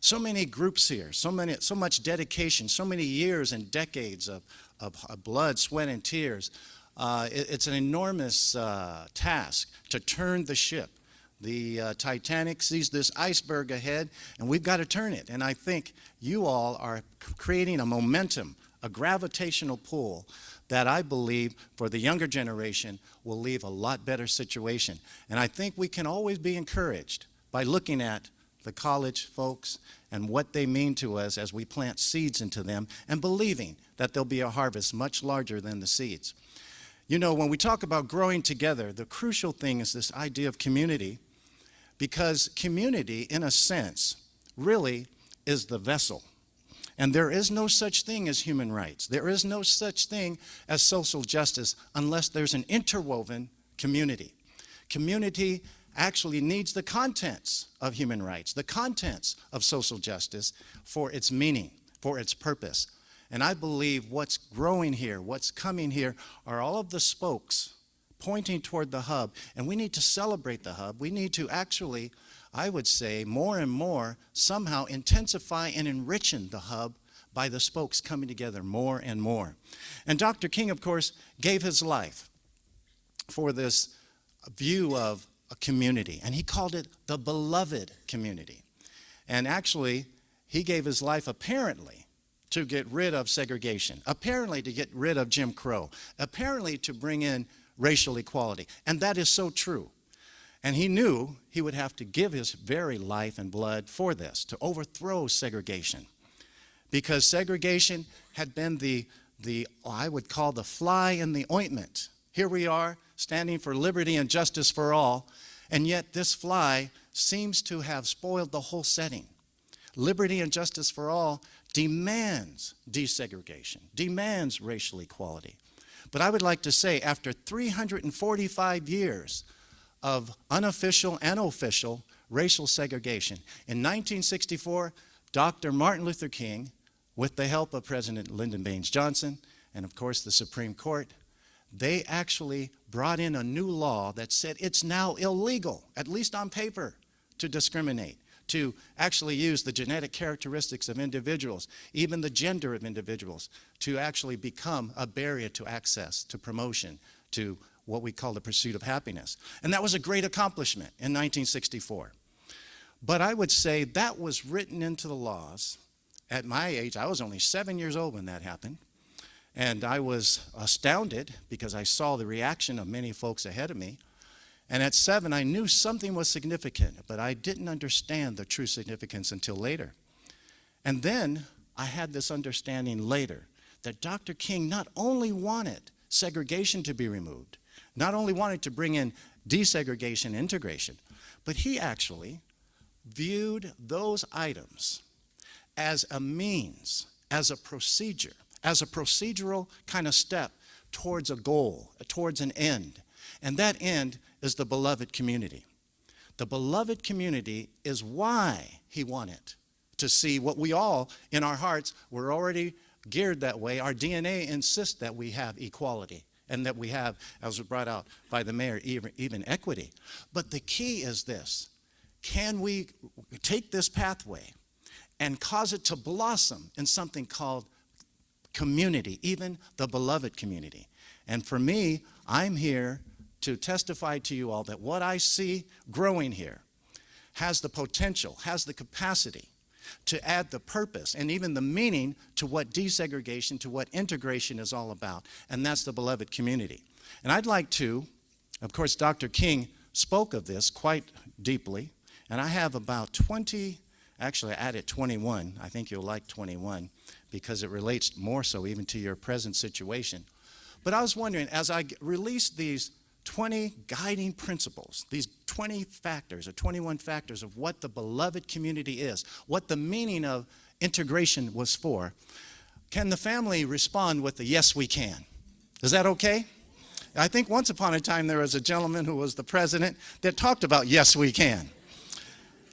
So many groups here, so much dedication, so many years and decades of blood, sweat, and tears. It's an enormous task to turn the ship. The Titanic sees this iceberg ahead, and we've got to turn it. And I think you all are creating a momentum, a gravitational pull that I believe for the younger generation will leave a lot better situation. And I think we can always be encouraged by looking at the college folks and what they mean to us as we plant seeds into them and believing that there'll be a harvest much larger than the seeds. You know, when we talk about growing together, the crucial thing is this idea of community, because community, in a sense, really is the vessel. And there is no such thing as human rights. There is no such thing as social justice unless there's an interwoven community. Community actually needs the contents of human rights, the contents of social justice for its meaning, for its purpose. And I believe what's growing here, what's coming here, are all of the spokes pointing toward the hub. And we need to celebrate the hub. We need to actually, I would say, more and more somehow intensify and enrichen the hub by the spokes coming together more and more. And Dr. King, of course, gave his life for this view of a community, and he called it the beloved community. And actually, he gave his life apparently to get rid of segregation, apparently to get rid of Jim Crow, apparently to bring in racial equality. And that is so true. And he knew he would have to give his very life and blood for this, to overthrow segregation. Because segregation had been the I would call the fly in the ointment. Here we are, standing for liberty and justice for all, and yet this fly seems to have spoiled the whole setting. Liberty and justice for all demands desegregation, demands racial equality. But I would like to say, after 345 years of unofficial and official racial segregation, in 1964, Dr. Martin Luther King, with the help of President Lyndon Baines Johnson, and of course the Supreme Court, they actually brought in a new law that said it's now illegal, at least on paper, to discriminate, to actually use the genetic characteristics of individuals, even the gender of individuals, to actually become a barrier to access, to promotion, to what we call the pursuit of happiness. And that was a great accomplishment in 1964. But I would say that was written into the laws. At my age, I was only 7 years old when that happened. And I was astounded because I saw the reaction of many folks ahead of me. And at 7, I knew something was significant, but I didn't understand the true significance until later. And then I had this understanding later that Dr. King not only wanted segregation to be removed, not only wanted to bring in desegregation, integration, but he actually viewed those items as a means, as a procedure, as a procedural kind of step towards a goal, towards an end. And that end is the beloved community. The beloved community is why he wanted to see what we all, in our hearts, we're already geared that way. Our DNA insists that we have equality and that we have, as was brought out by the mayor, even equity. But the key is this: can we take this pathway and cause it to blossom in something called community, even the beloved community? And for me, I'm here to testify to you all that what I see growing here has the potential, has the capacity to add the purpose and even the meaning to what desegregation, to what integration is all about, and that's the beloved community. And I'd like to, of course, Dr. King spoke of this quite deeply, and I have about 20, actually I added 21, I think you'll like 21, because it relates more so even to your present situation. But I was wondering, as I released these 20 guiding principles, these 20 factors or 21 factors of what the beloved community is, what the meaning of integration was for, can the family respond with a yes, we can? Is that okay? I think once upon a time there was a gentleman who was the president that talked about yes, we can.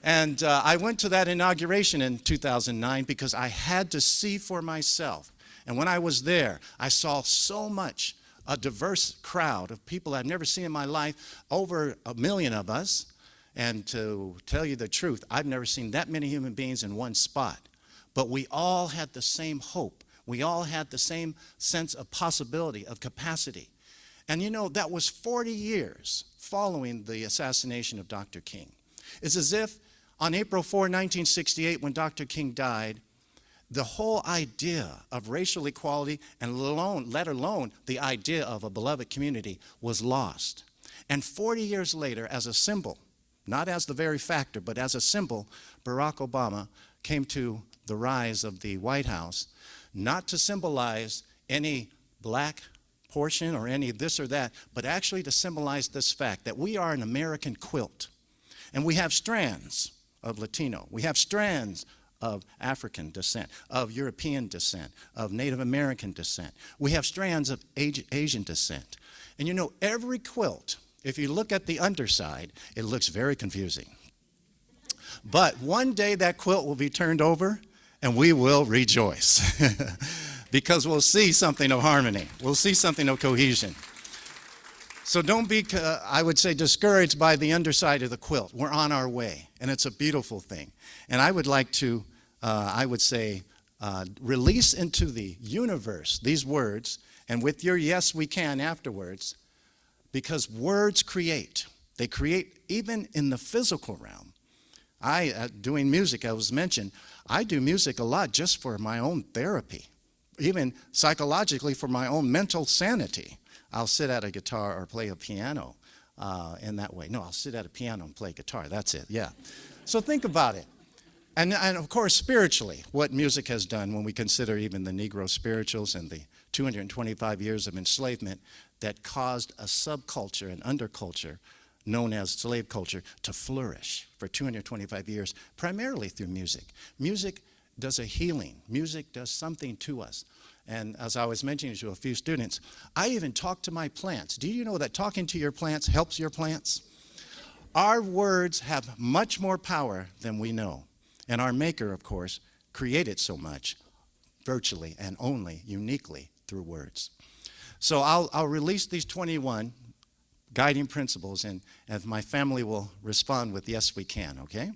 And I went to that inauguration in 2009 because I had to see for myself. And when I was there, I saw so much, a diverse crowd of people I've never seen in my life, over 1 million of us. And to tell you the truth, I've never seen that many human beings in one spot. But we all had the same hope. We all had the same sense of possibility, of capacity. And you know, that was 40 years following the assassination of Dr. King. It's as if on April 4, 1968, when Dr. King died, the whole idea of racial equality, and let alone the idea of a beloved community, was lost. And 40 years later, as a symbol, not as the very factor, but as a symbol, Barack Obama came to the rise of the White House, not to symbolize any black portion or any this or that, but actually to symbolize this fact that we are an American quilt. And we have strands of Latino. We have strands of African descent, of European descent, of Native American descent. We have strands of Asian descent. And you know, every quilt, if you look at the underside, it looks very confusing. But one day that quilt will be turned over and we will rejoice because we'll see something of harmony. We'll see something of cohesion. So don't be, I would say, discouraged by the underside of the quilt. We're on our way, and it's a beautiful thing. And I would like to, release into the universe these words, and with your yes, we can afterwards, because words create. They create even in the physical realm. Doing music, as was mentioned, I do music a lot just for my own therapy, even psychologically for my own mental sanity. I'll sit at a guitar or play a piano in that way. No, I'll sit at a piano and play guitar. That's it, yeah. So think about it. And of course, spiritually, what music has done when we consider even the Negro spirituals and the 225 years of enslavement that caused a subculture, an underculture, known as slave culture, to flourish for 225 years, primarily through music. Music does a healing. Music does something to us. And as I was mentioning to a few students, I even talk to my plants. Do you know that talking to your plants helps your plants? Our words have much more power than we know. And our Maker, of course, created so much, virtually and only, uniquely, through words. So I'll release these 21 guiding principles, and my family will respond with, yes, we can, okay?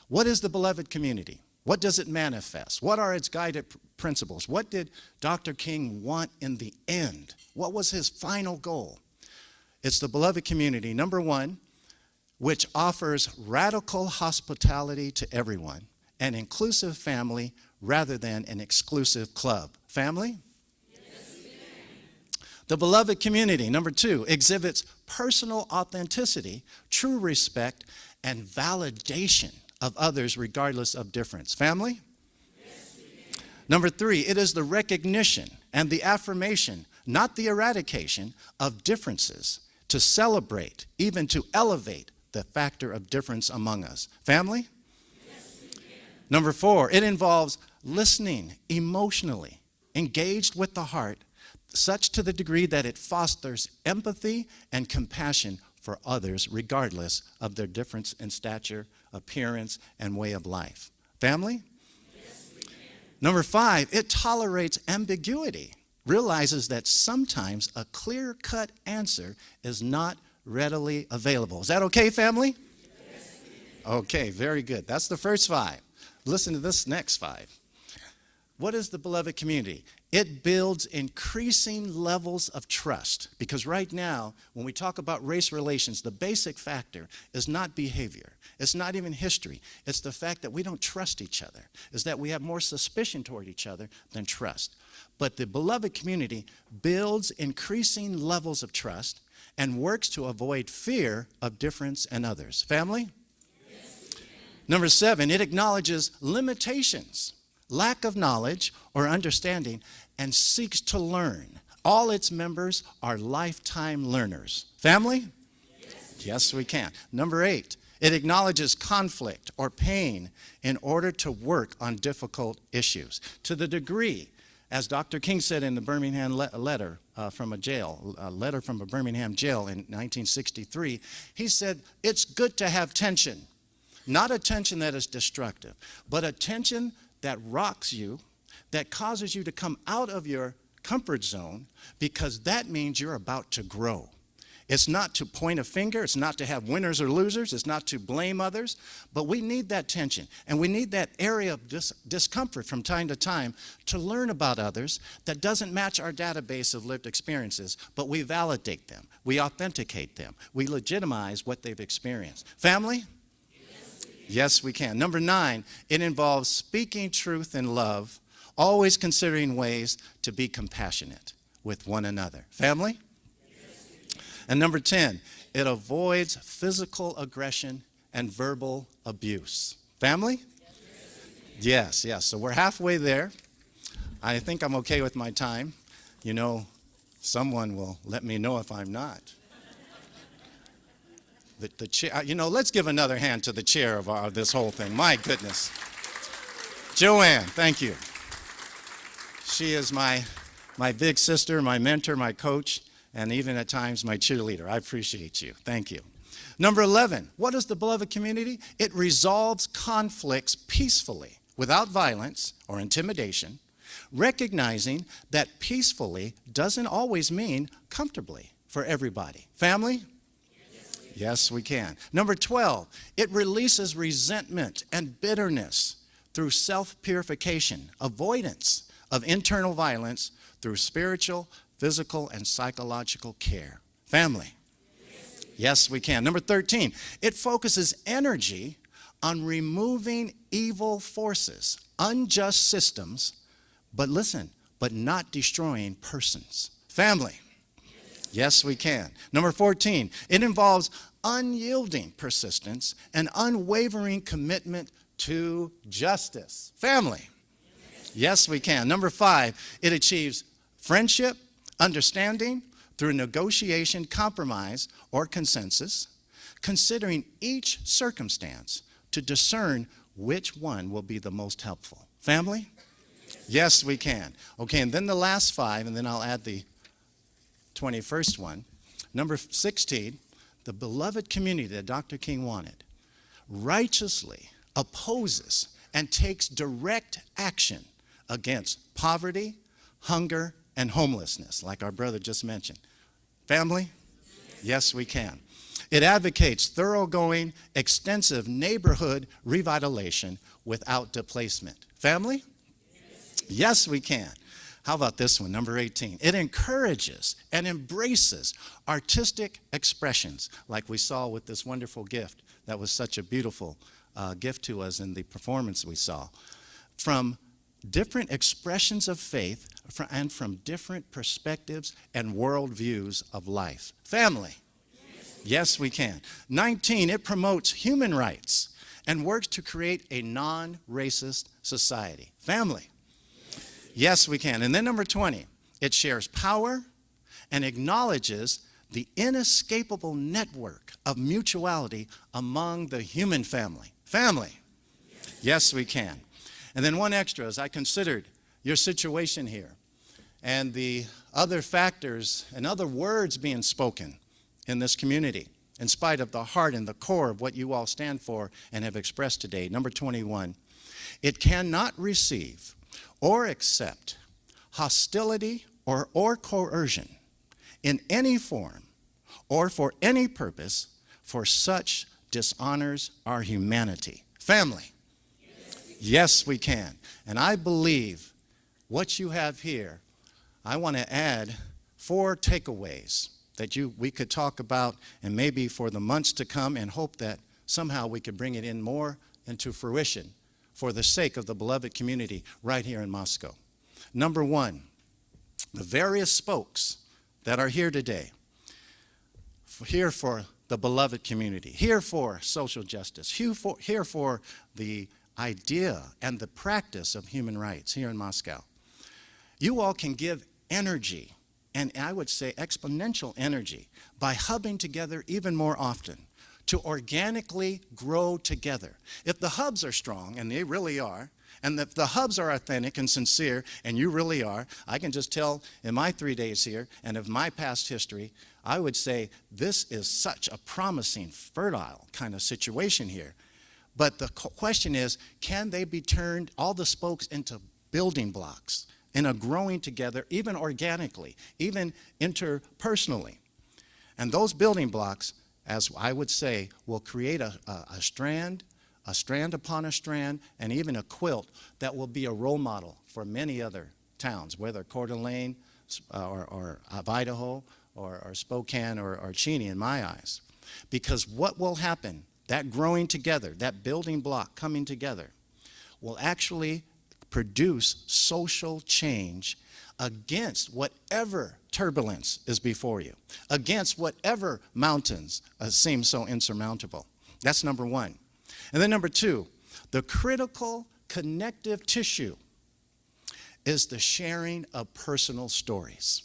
What is the beloved community? What does it manifest? What are its guided principles? What did Dr. King want in the end? What was his final goal? It's the beloved community, number one, which offers radical hospitality to everyone, an inclusive family rather than an exclusive club. Family? Yes, we can. The beloved community, number 2, exhibits personal authenticity, true respect, and validation of others regardless of difference. Family? Number 3, it is the recognition and the affirmation, not the eradication, of differences to celebrate, even to elevate the factor of difference among us. Family? Number 4, it involves listening emotionally, engaged with the heart, such to the degree that it fosters empathy and compassion for others, regardless of their difference in stature, appearance, and way of life. Family? Number 5, it tolerates ambiguity, realizes that sometimes a clear-cut answer is not readily available. Is that okay, family? Okay, very good. That's the first 5. Listen to this next 5. What is the beloved community? It builds increasing levels of trust, because right now, when we talk about race relations, the basic factor is not behavior. It's not even history. It's the fact that we don't trust each other, is that we have more suspicion toward each other than trust. But the beloved community builds increasing levels of trust and works to avoid fear of difference in others. Family? Number 7, it acknowledges limitations, lack of knowledge or understanding, and seeks to learn. All its members are lifetime learners. Family? Yes, we can. Number 8, it acknowledges conflict or pain in order to work on difficult issues. To the degree, as Dr. King said in the Birmingham letter from a letter from a Birmingham jail in 1963, he said, it's good to have tension. Not a tension that is destructive, but a tension that rocks you, that causes you to come out of your comfort zone, because that means you're about to grow. It's not to point a finger, it's not to have winners or losers, it's not to blame others, but we need that tension, and we need that area of discomfort from time to time to learn about others that doesn't match our database of lived experiences, but we validate them, we authenticate them, we legitimize what they've experienced. Family? Yes, we can. Number 9, it involves speaking truth in love, always considering ways to be compassionate with one another. Family? And number 10, it avoids physical aggression and verbal abuse. Family? Yes. So we're halfway there. I think I'm okay with my time. You know, someone will let me know if I'm not. The chair, you know, let's give another hand to the chair of this whole thing. My goodness. Joanne, thank you. She is my big sister, my mentor, my coach, and even at times my cheerleader. I appreciate you. Thank you. Number 11, what is the beloved community? It resolves conflicts peacefully, without violence or intimidation, recognizing that peacefully doesn't always mean comfortably for everybody. Family? Yes, we can. Number 12, it releases resentment and bitterness through self-purification, avoidance of internal violence through spiritual, physical, and psychological care. Family? Yes, we can. Number 13, it focuses energy on removing evil forces, unjust systems, but listen, but not destroying persons. Family? Yes, we can. Number 14, it involves unyielding persistence and unwavering commitment to justice. Family? Yes, we can. Number 5, it achieves friendship, understanding through negotiation, compromise, or consensus, considering each circumstance to discern which one will be the most helpful. Family? Yes, we can. Okay, and then the last 5, and then I'll add the 21st one. Number 16, the beloved community that Dr. King wanted righteously opposes and takes direct action against poverty, hunger, and homelessness, like our brother just mentioned. Family? Yes, we can. It advocates thoroughgoing, extensive neighborhood revitalization without displacement. Family? Yes, we can. How about this one, number 18? It encourages and embraces artistic expressions, like we saw with this wonderful gift. That was such a beautiful gift to us in the performance we saw. From different expressions of faith and from different perspectives and worldviews of life. Family. Yes, we can. 19, it promotes human rights and works to create a non-racist society. Family. Yes, we can. And then number 20, it shares power and acknowledges the inescapable network of mutuality among the human family. Family. Yes, we can. And then one extra, as I considered your situation here and the other factors and other words being spoken in this community, in spite of the heart and the core of what you all stand for and have expressed today. Number 21, it cannot receive or accept hostility or coercion in any form or for any purpose, for such dishonors our humanity. Family. Yes, we can. And I believe what you have here, I want to add 4 takeaways that we could talk about, and maybe for the months to come, and hope that somehow we could bring it in more into fruition for the sake of the beloved community right here in Moscow. Number 1, the various spokes that are here today, here for the beloved community, here for social justice, here for the idea and the practice of human rights here in Moscow. You all can give energy, and I would say exponential energy, by hubbing together even more often to organically grow together. If the hubs are strong, and they really are, and if the hubs are authentic and sincere, and you really are, I can just tell in my 3 days here and of my past history, I would say this is such a promising, fertile kind of situation here. But the question is, can they be turned, all the spokes, into building blocks in a growing together, even organically, even interpersonally? And those building blocks, as I would say, will create a strand upon a strand, and even a quilt that will be a role model for many other towns, whether Coeur d'Alene or Idaho or Spokane or Cheney, in my eyes. Because what will happen, that growing together, that building block coming together, will actually produce social change against whatever turbulence is before you, against whatever mountains seem so insurmountable. That's number 1. And then number 2, the critical connective tissue is the sharing of personal stories.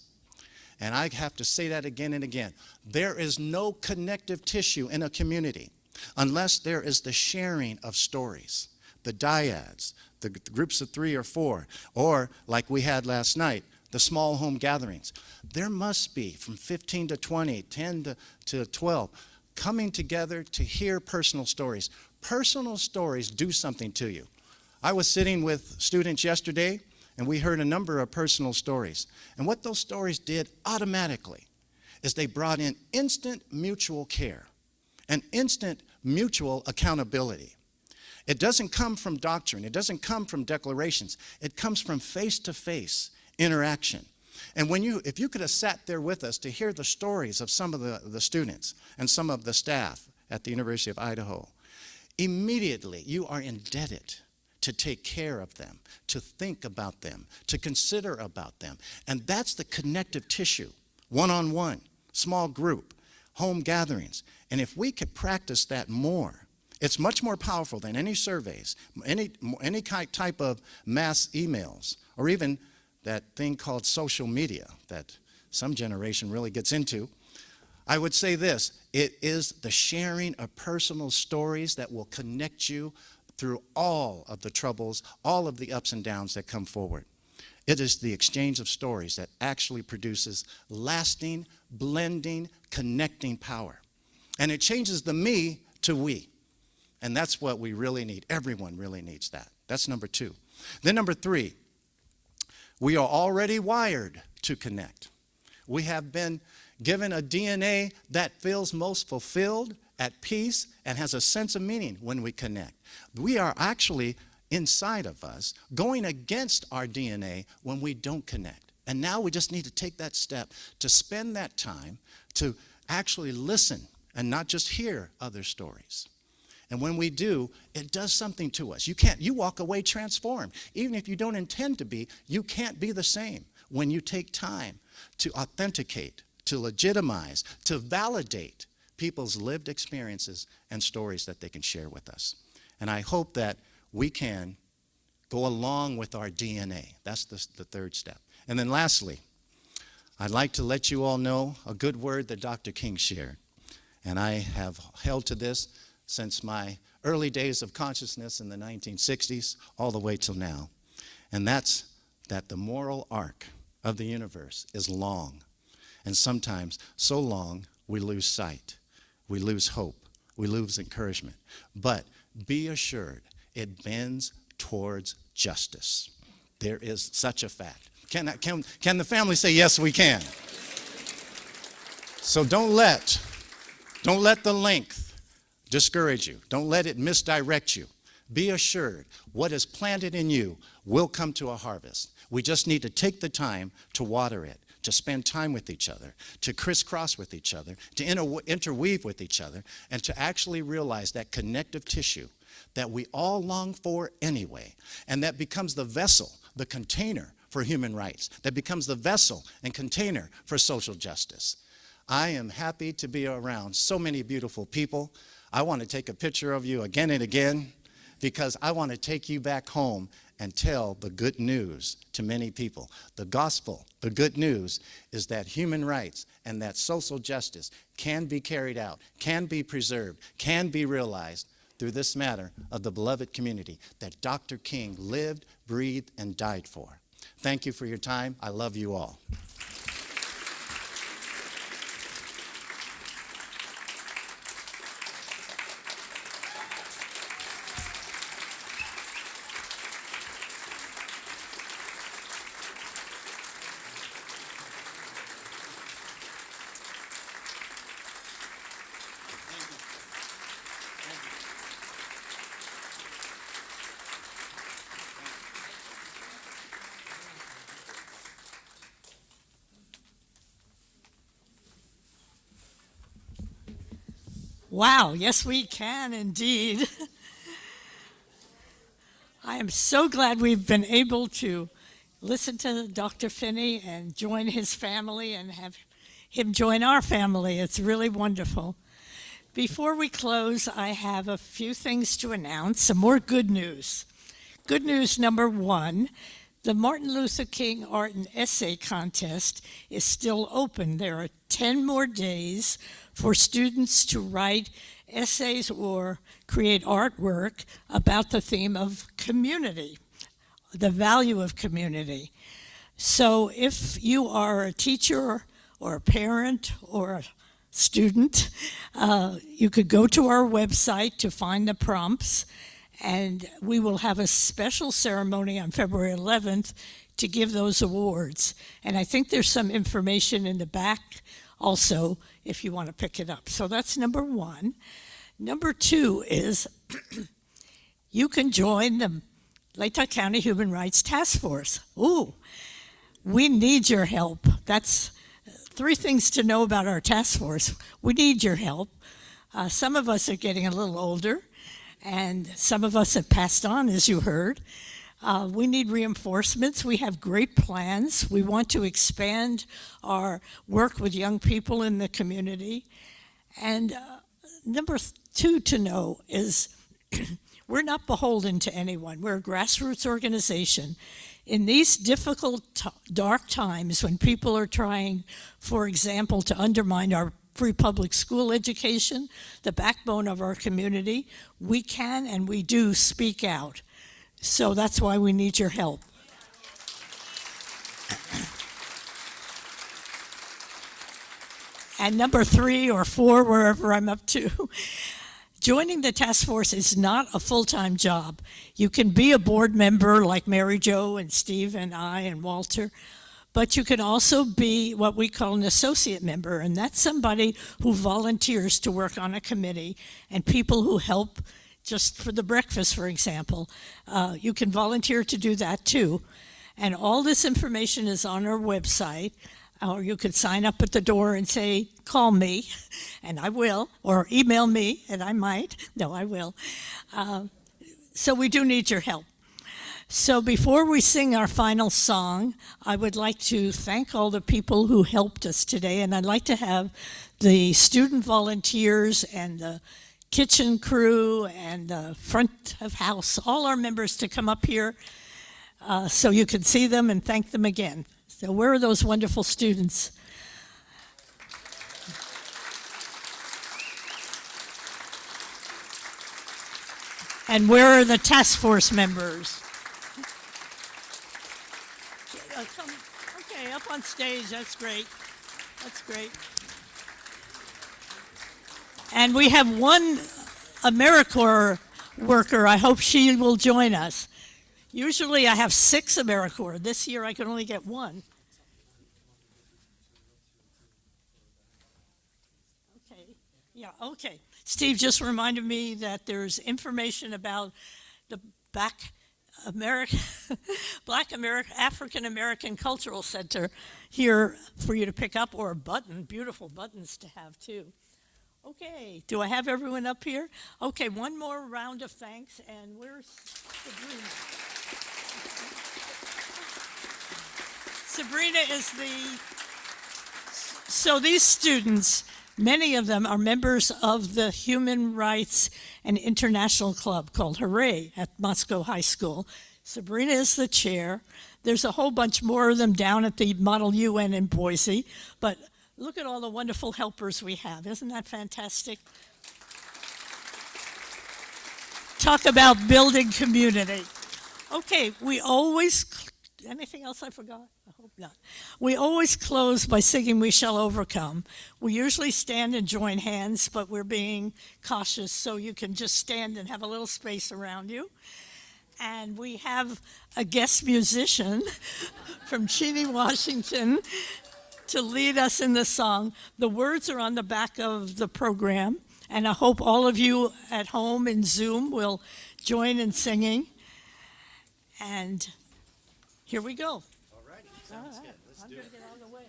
And I have to say that again and again. There is no connective tissue in a community unless there is the sharing of stories, the dyads, the groups of 3 or 4, or like we had last night, the small home gatherings. There must be from 15 to 20, 10 to 12, coming together to hear personal stories. Personal stories do something to you. I was sitting with students yesterday, and we heard a number of personal stories. And what those stories did automatically is they brought in instant mutual care and instant mutual accountability. It doesn't come from doctrine. It doesn't come from declarations. It comes from face-to-face interaction. And if you could have sat there with us to hear the stories of some of the students and some of the staff at the University of Idaho, immediately you are indebted to take care of them, to think about them, to consider about them. And that's the connective tissue, one-on-one, small group, home gatherings. And if we could practice that more, it's much more powerful than any surveys, any type of mass emails, or even that thing called social media that some generation really gets into. I would say this, it is the sharing of personal stories that will connect you through all of the troubles, all of the ups and downs that come forward. It is the exchange of stories that actually produces lasting, blending, connecting power. And it changes the me to we. And that's what we really need. Everyone really needs that. That's number 2. Then number 3, we are already wired to connect. We have been given a DNA that feels most fulfilled, at peace, and has a sense of meaning when we connect. We are actually inside of us going against our DNA when we don't connect. And now we just need to take that step to spend that time to actually listen and not just hear other stories. And when we do, it does something to us. You walk away transformed. Even if you don't intend to be, you can't be the same when you take time to authenticate, to legitimize, to validate people's lived experiences and stories that they can share with us. And I hope that we can go along with our DNA. That's the third step. And then lastly, I'd like to let you all know a good word that Dr. King shared. And I have held to this since my early days of consciousness in the 1960s all the way till now. And that's that the moral arc of the universe is long. And sometimes so long we lose sight, we lose hope, we lose encouragement. But be assured, it bends towards justice. There is such a fact. Can the family say, yes, we can? So don't let the length discourage you. Don't let it misdirect you. Be assured, what is planted in you will come to a harvest. We just need to take the time to water it, to spend time with each other, to crisscross with each other, to interweave with each other, and to actually realize that connective tissue that we all long for anyway, and that becomes the vessel, the container for human rights, that becomes the vessel and container for social justice. I am happy to be around so many beautiful people. I want to take a picture of you again and again because I want to take you back home and tell the good news to many people. The gospel, the good news, is that human rights and that social justice can be carried out, can be preserved, can be realized through this matter of the beloved community that Dr. King lived, breathed, and died for. Thank you for your time. I love you all. Wow, yes, we can indeed. I am so glad we've been able to listen to Dr. Finney and join his family and have him join our family. It's really wonderful. Before we close, I have a few things to announce, some more good news. Good news number one, the Martin Luther King Art and Essay Contest is still open. There are 10 more days for students to write essays or create artwork about the theme of community, the value of community. So if you are a teacher or a parent or a student, you could go to our website to find the prompts, and we will have a special ceremony on February 11th to give those awards. And I think there's some information in the back also if you want to pick it up. So that's number one. Number two is you can join the Lake County Human Rights Task Force. Ooh, we need your help. That's three things to know about our task force. We need your help. Some of us are getting a little older, and some of us have passed on, as you heard. We need reinforcements. We have great plans. We want to expand our work with young people in the community. And number two to know is we're not beholden to anyone. We're a grassroots organization. In these difficult, dark times when people are trying, for example, to undermine our free public school education, the backbone of our community, we can and we do speak out. So that's why we need your help. And number three or four, wherever I'm up to, joining the task force is not a full-time job. You can be a board member like Mary Jo and Steve and I and Walter, but you can also be what we call an associate member, and that's somebody who volunteers to work on a committee, and people who help just for the breakfast, for example. You can volunteer to do that too. And all this information is on our website. or you could sign up at the door and say, call me, and I will, or email me, and I might. No, I will. So we do need your help. So before we sing our final song, I would like to thank all the people who helped us today, and I'd like to have the student volunteers and the kitchen crew and the front of house, all our members to come up here so you can see them and thank them again. So where are those wonderful students? And where are the task force members? Okay, up on stage, that's great. That's great. And we have one AmeriCorps worker. I hope she will join us. Usually I have 6 AmeriCorps. This year I could only get 1. Okay, yeah, okay. Steve just reminded me that there's information about the African American Cultural Center here for you to pick up, or a button, beautiful buttons to have too. Okay, do I have everyone up here? Okay, one more round of thanks, and where's Sabrina? Sabrina is so these students, many of them are members of the Human Rights and International Club called Hooray at Moscow High School. Sabrina is the chair. There's a whole bunch more of them down at the Model UN in Boise, but look at all the wonderful helpers we have. Isn't that fantastic? Talk about building community. Okay, anything else I forgot? I hope not. We always close by singing We Shall Overcome. We usually stand and join hands, but we're being cautious, so you can just stand and have a little space around you. And we have a guest musician from Cheney, Washington, to lead us in the song. The words are on the back of the program, and I hope all of you at home in Zoom will join in singing. And here we go. All right, sounds good. Let's do it. Get out of the way.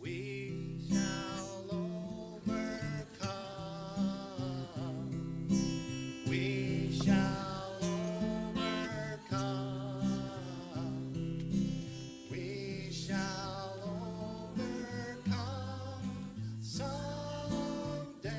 We shall overcome. We shall overcome. We shall overcome someday.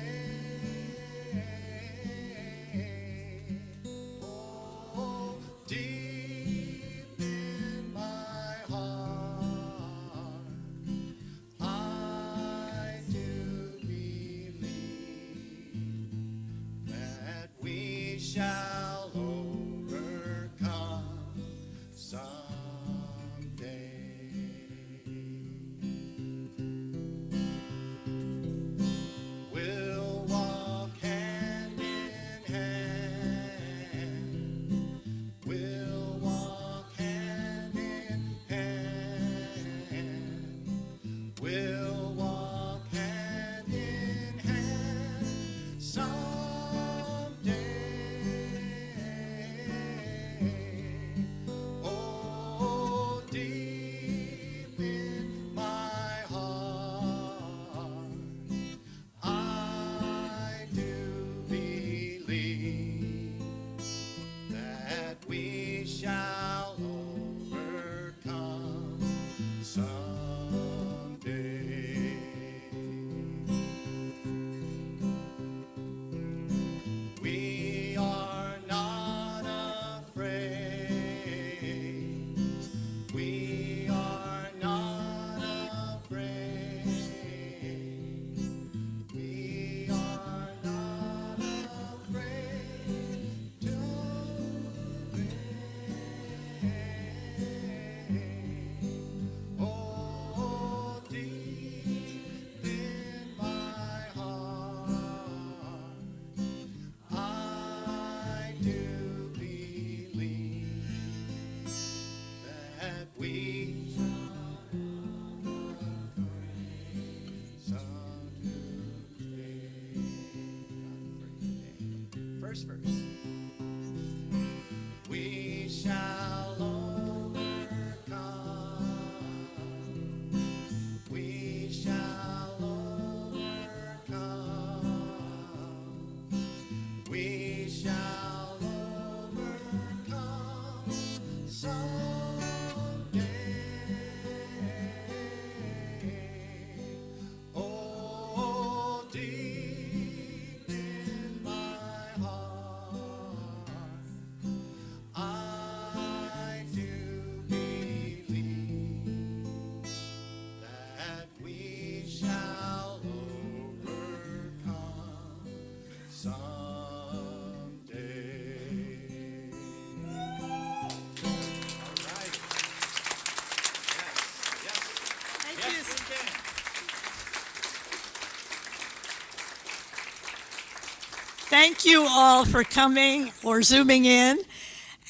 Thank you all for coming or zooming in,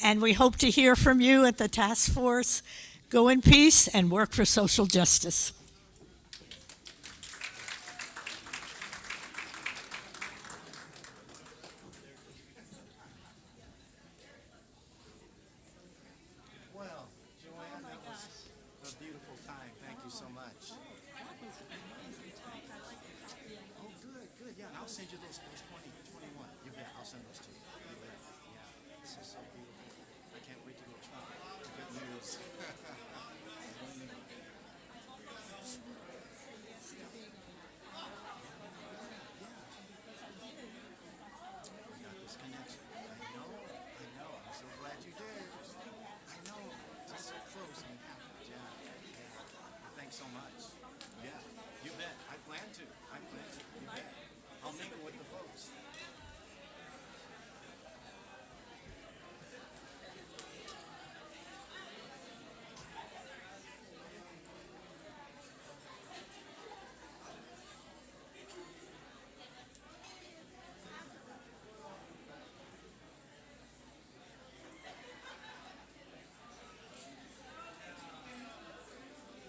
and we hope to hear from you at the task force. Go in peace and work for social justice. Well, Joanne, that was a beautiful time. Thank you so much. Oh, good. Yeah, I'll send you those 20, 21. You bet. I'll send those to you. You bet. Yeah, this is so beautiful.